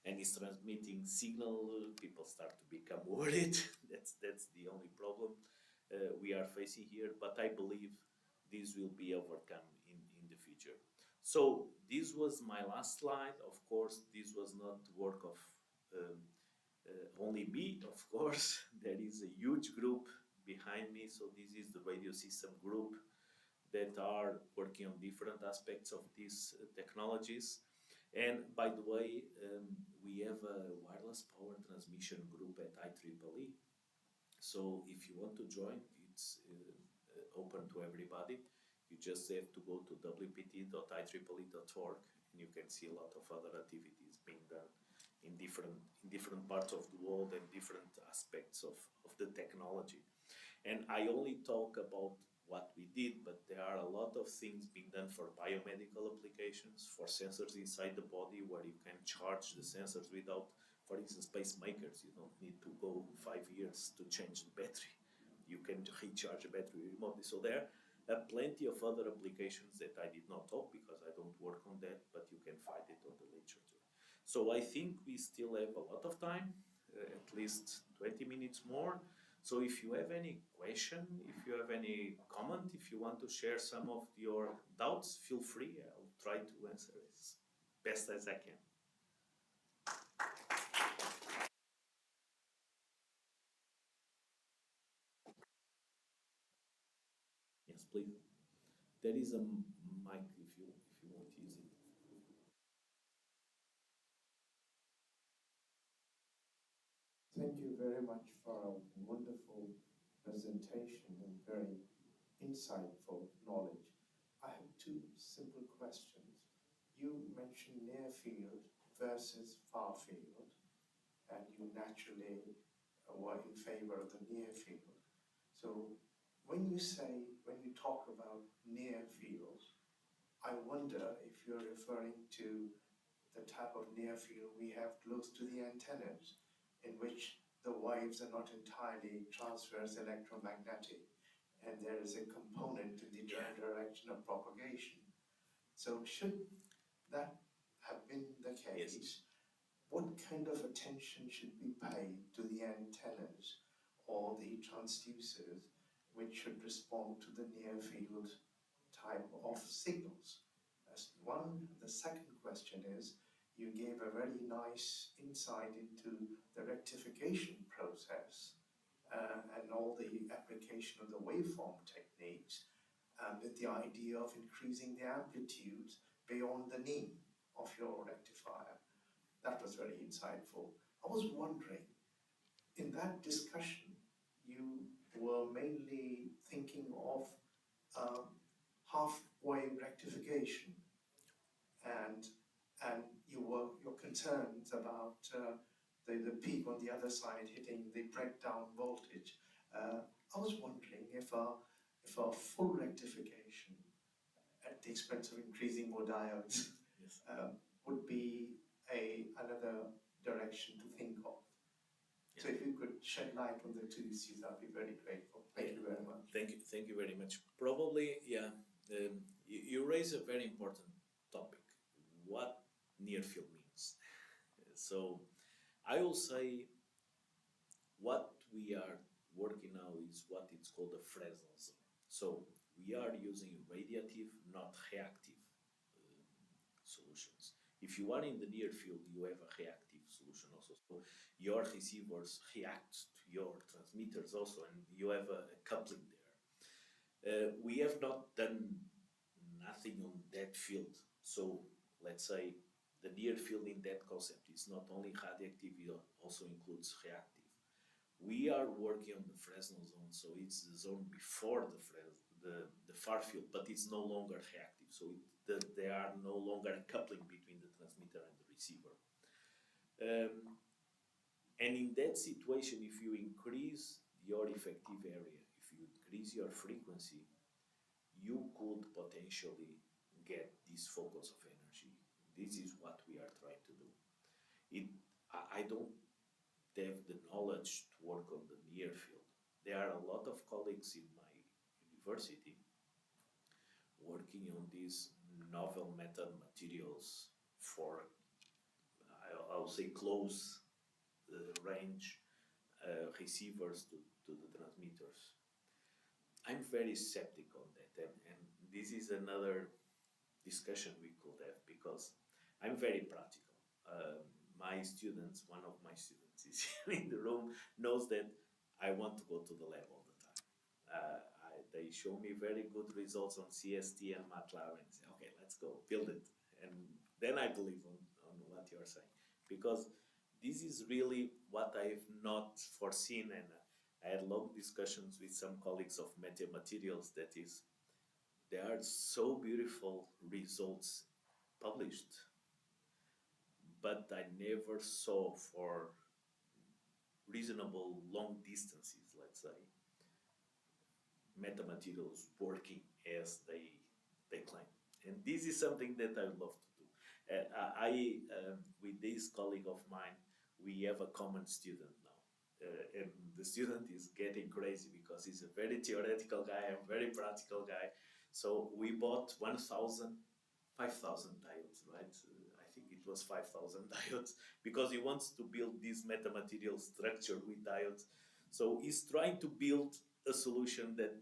Speaker 1: and is transmitting signal, people start to become worried. That's the only problem we are facing here. But I believe this will be overcome in the future. So this was my last slide. Of course, this was not work of um, only me. Of course, there is a huge group behind me. So this is the radio system group that are working on different aspects of these technologies. And by the way, we have a wireless power transmission group at IEEE. So if you want to join, it's open to everybody. You just have to go to wpt.ieee.org and you can see a lot of other activities being done in different parts of the world and different aspects of the technology. And I only talk about what we did, but there are a lot of things being done for biomedical applications, for sensors inside the body where you can charge the sensors without, for instance, pacemakers. You don't need to go 5 years to change the battery. You can recharge a battery remotely. So there are plenty of other applications that I did not talk because I don't work on that, but you can find it on the literature. So I think we still have a lot of time, at least 20 minutes more. So if you have any question, if you have any comment, if you want to share some of your doubts, feel free. I'll try to answer as best as I can. Yes, please. There is a mic if you want to use it.
Speaker 3: Thank you very much for a wonderful presentation and very insightful knowledge. I have two simple questions. You mentioned near field versus far field, and you naturally were in favor of the near field. So when you talk about near field, I wonder if you're referring to the type of near field we have close to the antennas, in which the waves are not entirely transverse electromagnetic, and there is a component in the direction of propagation. So should that have been the case,
Speaker 1: Yes.
Speaker 3: what kind of attention should be paid to the antennas or the transducers which should respond to the near field type of signals? That's one. The second question is, you gave a very nice insight into the rectification process and all the application of the waveform techniques with the idea of increasing the amplitude beyond the need of your rectifier. That was very insightful. I was wondering, in that discussion, you were mainly thinking of um, half-wave rectification, and your concerns about the peak on the other side hitting the breakdown voltage. I was wondering if a full rectification at the expense of increasing more diodes
Speaker 1: Yes.
Speaker 3: would be another direction to think of. So if you could shed light on the two issues, I'd be very grateful. Thank you very much.
Speaker 1: Thank you very much. Probably, yeah, you raise a very important topic. What near field means. So I will say what we are working now is what it's called a Fresnel zone. So we are using radiative, not reactive solutions. If you are in the near field, you have a reactive solution also. So your receivers react to your transmitters also, and you have a coupling there. We have not done nothing on that field. So let's say the near field in that concept is not only radioactive, it also includes reactive. We are working on the Fresnel zone, so it's the zone before the far field, but it's no longer reactive. So there are no longer a coupling between the transmitter and the receiver. And in that situation, if you increase your effective area, if you increase your frequency, you could potentially get this focus of energy. This is what we are trying to do. I don't have the knowledge to work on the near field. There are a lot of colleagues in my university working on these novel method materials for, I I'll say close range receivers to the transmitters. I'm very skeptical on that, and this is another discussion we could have because I'm very practical. My students, one of my students is here in the room, knows that I want to go to the lab all the time. They show me very good results on CST and MATLAB and say, okay, let's go, build it. And then I believe on what you're saying. Because this is really what I've not foreseen, and I had long discussions with some colleagues of metamaterials, that is, there are so beautiful results published, but I never saw for reasonable long distances, let's say, metamaterials working as they claim. And this is something that I would love to do. With this colleague of mine, we have a common student now. And the student is getting crazy because he's a very theoretical guy, a very practical guy. So we bought 5,000 diodes, right? I think it was 5,000 diodes because he wants to build this metamaterial structure with diodes. So he's trying to build a solution that,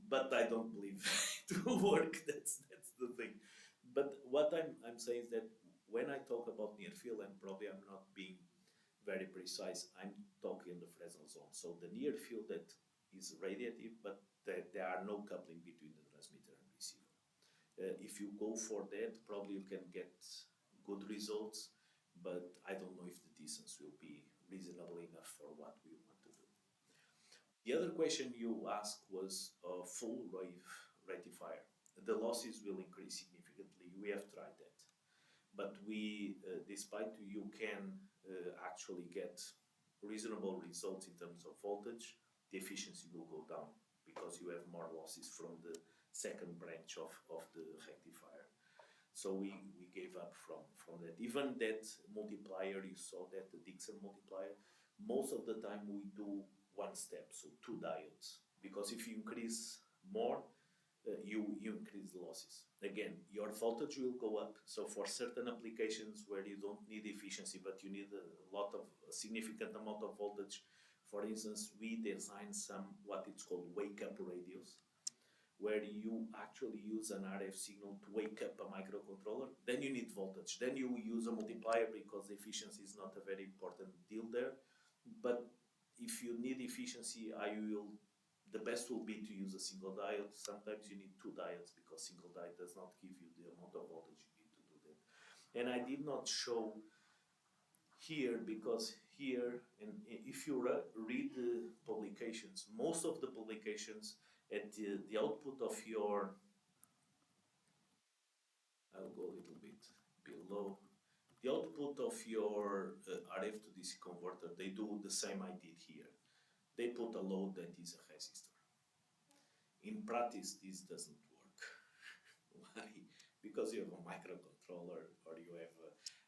Speaker 1: but I don't believe it will work. That's the thing. But what I'm saying is that when I talk about near field, and probably I'm not being very precise, I'm talking in the Fresnel zone. So the near field that is radiative, but there are no coupling between the transmitter and receiver. If you go for that, probably you can get good results, but I don't know if the distance will be reasonable enough for what we want to do. The other question you asked was a full wave rectifier. The losses will increase significantly. We have tried that. But despite you can actually get reasonable results in terms of voltage, the efficiency will go down because you have more losses from the second branch of the rectifier. So we gave up from that. Even that multiplier, you saw that, the Dixon multiplier, most of the time we do one step, so 2 diodes. Because if you increase more, you increase the losses. Again, your voltage will go up. So for certain applications where you don't need efficiency, but you need a significant amount of voltage, for instance, we designed some what it's called wake-up radios, where you actually use an RF signal to wake up a microcontroller. Then you need voltage. Then you use a multiplier because efficiency is not a very important deal there. But if you need efficiency, the best will be to use a single diode. Sometimes you need 2 diodes because single diode does not give you the amount of voltage you need to do that. And I did not show here because here, and if you read the publications, most of the publications at the output of your, I'll go a little bit below, the output of your RF to DC converter, they do the same I did here. They put a load that is a resistor. In practice, this doesn't work. Why? Because you have a microcontroller, or you have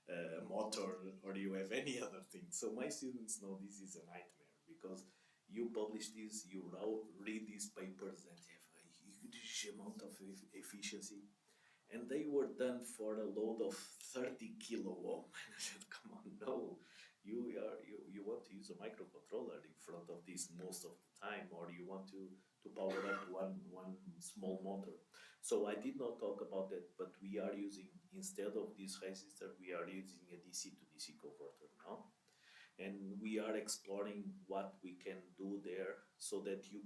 Speaker 1: a motor, or you have any other thing. So my students know this is a nightmare because you publish this, you read these papers that have a huge amount of efficiency, and they were done for a load of 30 kilo ohm. And I said, come on, no. You want to use a microcontroller in front of this most of the time, or you want to power up one small motor. So I did not talk about that, but we are using, instead of this resistor, we are using a DC to DC converter now. And we are exploring what we can do there so that you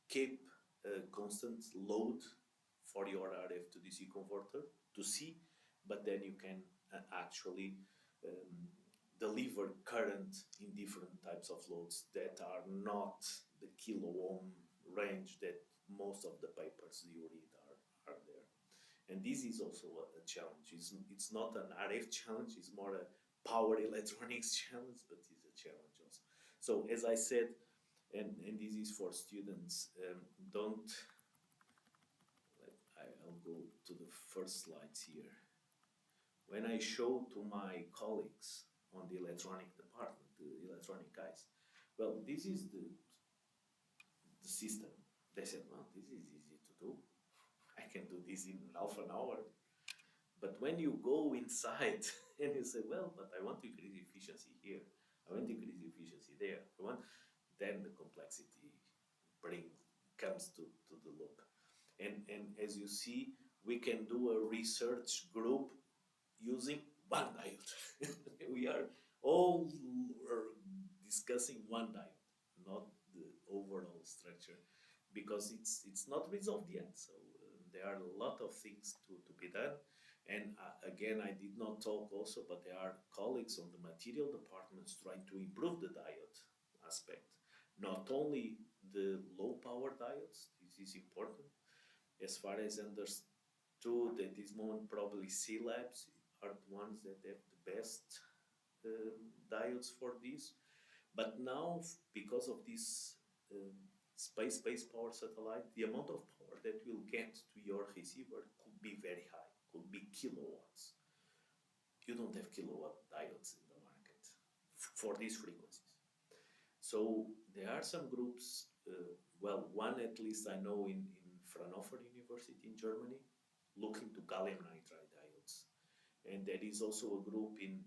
Speaker 1: keep a constant load for your RF to DC converter to C, but then you can actually deliver current in different types of loads that are not the kilo ohm range that most of the papers you read are there. And this is also a challenge. It's not an RF challenge, it's more a power electronics challenge, but it's a challenge also. So as I said, and this is for students, I'll go to the first slides here. When I show to my colleagues on the electronic department, the electronic guys, well, this is the system. They said, well, this is easy to do. I can do this in half an hour. But when you go inside And you say, well, but I want to increase efficiency here. I want to increase efficiency there. I want, then the complexity bring comes to the loop. And as you see, we can do a research group using one diode. We are all discussing one diode, not the overall structure, because it's not resolved yet. So there are a lot of things to be done. And again, I did not talk also, but there are colleagues on the material departments trying to improve the diode aspect. Not only the low power diodes, this is important. As far as understood at this moment, probably C labs are the ones that have the best diodes for this. But now, because of this space-based power satellite, the amount of power that will get to your receiver could be very high, could be kilowatts. You don't have kilowatt diodes in the market for these frequencies. So there are some groups, well, one at least I know in Fraunhofer University in Germany, looking to gallium nitride diodes. And there is also a group in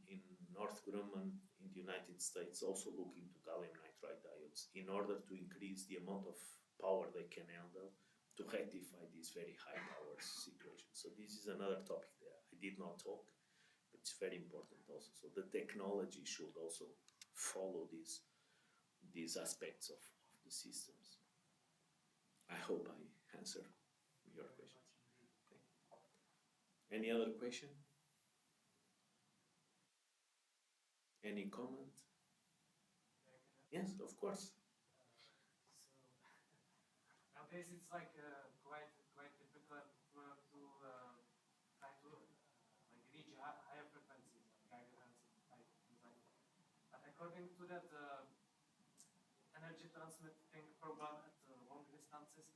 Speaker 1: North Grumman in the United States also looking to gallium nitride diodes in order to increase the amount of power they can handle to rectify these very high power situations. So this is another topic there. I did not talk, but it's very important also. So the technology should also follow these aspects of the systems. I hope I answer your questions. Any other question? Any comment? Yes, of course.
Speaker 2: So nowadays it's like quite difficult to try to like reach higher frequencies like gigahertz and things like that. But according to that energy transmitting problem at long distances,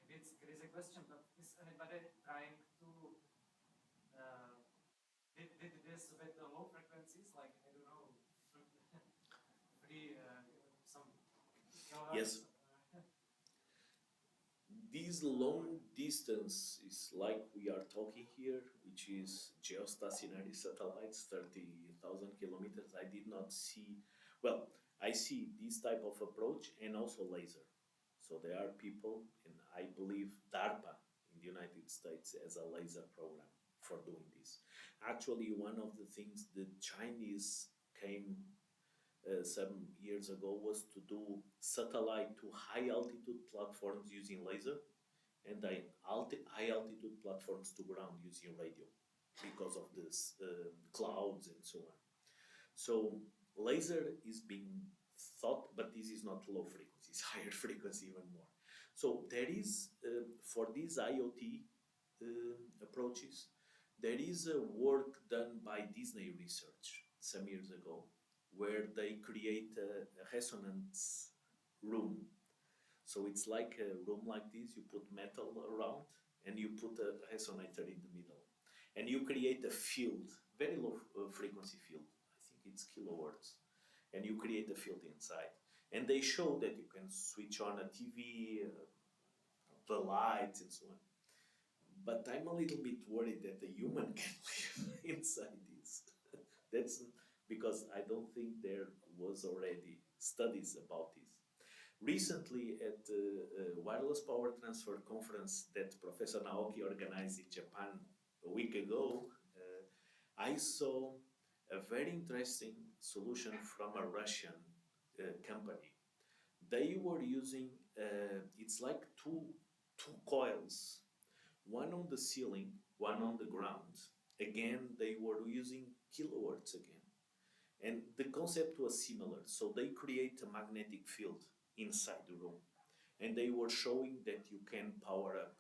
Speaker 2: maybe there is a question, but is anybody trying to did this with the low frequencies, like I don't know, free some kilohertz?
Speaker 1: Yes. This long distance is like we are talking here, which is geostationary satellites, 30,000 kilometers. I did not see, well, I see this type of approach and also laser. So there are people, and I believe DARPA in the United States has a laser program for doing this. Actually, one of the things the Chinese came some years ago was to do satellite to high altitude platforms using laser and then high altitude platforms to ground using radio because of this clouds and so on. So laser is being thought, but this is not low frequency, it's higher frequency even more. So there is, for these IoT approaches, there is a work done by Disney Research some years ago where they create a resonance room. So it's like a room like this, you put metal around and you put a resonator in the middle. And you create a field, very low frequency field, I think it's kilohertz, and you create a field inside. And they show that you can switch on a TV, the lights and so on. But I'm a little bit worried that a human can live inside this. That's because I don't think there was already studies about this. Recently, at the Wireless Power Transfer Conference that Professor Naoki organized in Japan a week ago, I saw a very interesting solution from a Russian company. They were using, it's like two coils, one on the ceiling, one on the ground. Again, they were using kilohertz again. And the concept was similar. So they create a magnetic field inside the room. And they were showing that you can power up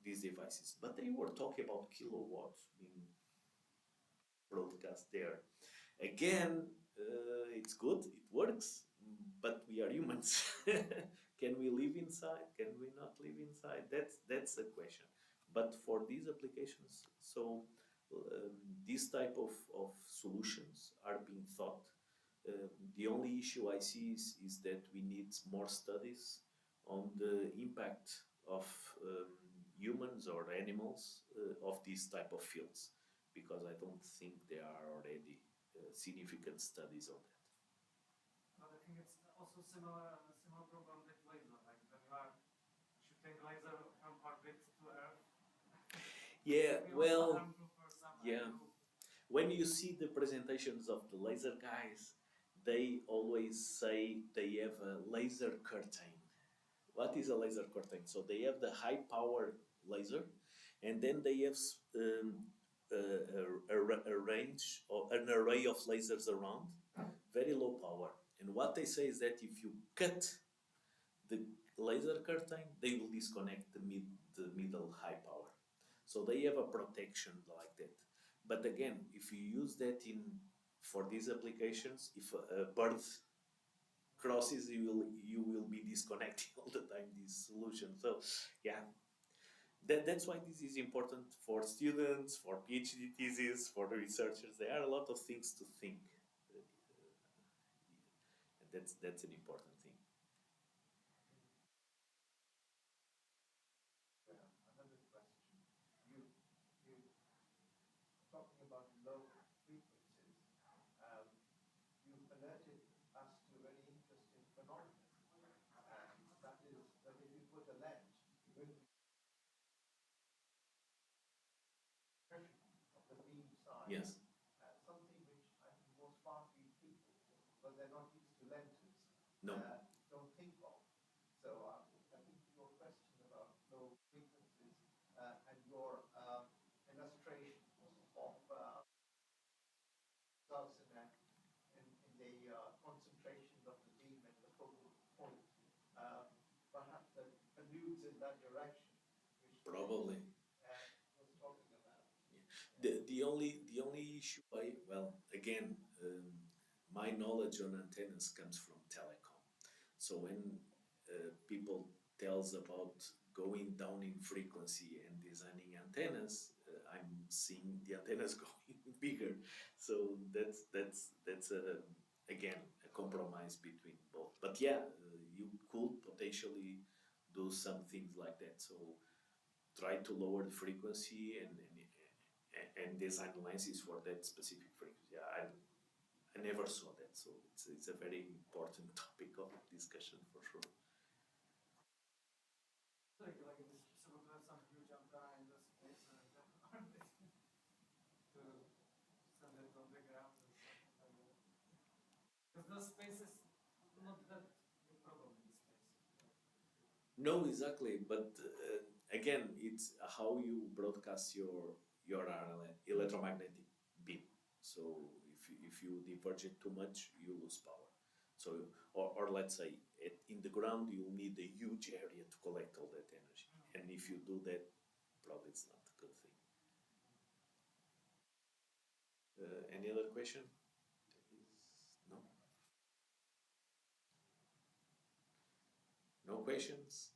Speaker 1: these devices. But they were talking about kilowatts being broadcast there. Again, it's good, it works, but we are humans. Can we live inside? Can we not live inside? That's the question. But for these applications, so these type of solutions are being thought. The only issue I see is that we need more studies on the impact of humans or animals of these type of fields, because I don't think there are already significant studies on that.
Speaker 2: But I think it's also similar problem with laser, like when you are shooting laser from orbit to Earth.
Speaker 1: Yeah,
Speaker 2: It will be
Speaker 1: well,
Speaker 2: also harmful for some
Speaker 1: yeah.
Speaker 2: group.
Speaker 1: When you see the presentations of the laser guys, they always say they have a laser curtain. What is a laser curtain? So they have the high power laser, and then they have a range or an array of lasers around, very low power. And what they say is that if you cut the laser curtain, they will disconnect the middle high power. So they have a protection like that. But again, if you use that for these applications, if a bird crosses, you will be disconnecting all the time this solution. So yeah, that's why this is important for students, for PhD thesis, for the researchers. There are a lot of things to think, and that's an important thing.
Speaker 3: Another question. You talking about low frequencies. Um, you alerted us to a very interesting phenomenon, and that is that if you put a lens, you're going to be of the beam size.
Speaker 1: Yes.
Speaker 3: Something which I think most far-field people, because they're not used to lenses,
Speaker 1: No.
Speaker 3: don't think of. So I think your question about low frequencies and your illustration of results in the concentration of the beam at the focal point, perhaps that alludes in that direction, which
Speaker 1: Probably.
Speaker 3: was talking about.
Speaker 1: The only issue, well, again, my knowledge on antennas comes from telecom. So when people tells about going down in frequency and designing antennas, I'm seeing the antennas going bigger. So that's again a compromise between both. But yeah, you could potentially do some things like that. So try to lower the frequency and design lenses for that specific frequency. Yeah, I never saw that, so it's a very important topic of discussion for sure.
Speaker 2: Like it is possible to have some huge antenna in the space and then orbit to send it on the ground or something like that. Because the space is not that big problem in space.
Speaker 1: No, exactly, but again, it's how you broadcast your electromagnetic beam. So if you diverge it too much, you lose power. So or let's say in the ground you need a huge area to collect all that energy, and if you do that, probably it's not a good thing. Any other question? No. No questions.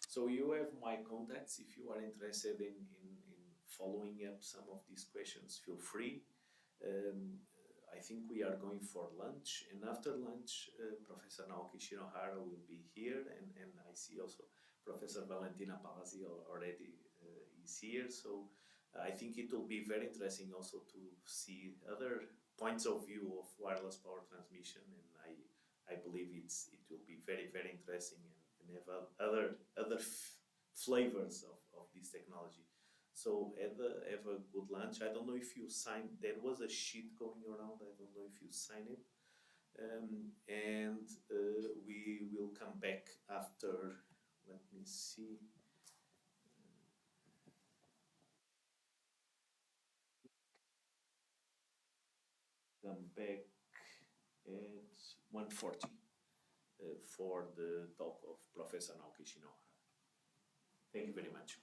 Speaker 1: So you have my contacts. If you are interested in following up some of these questions, feel free. I think we are going for lunch, and after lunch, Professor Naoki Shinohara will be here, and I see also Professor Valentina Palazzi already is here. So I think it will be very interesting also to see other points of view of wireless power transmission, and I believe it will be very very interesting and have other flavors of this technology. So have a good lunch. I don't know if you signed. There was a sheet going around. I don't know if you signed it. And we will come back after. Let me see. Come back at 1:40 for the talk of Professor Naoki Shinohara. Thank you very much.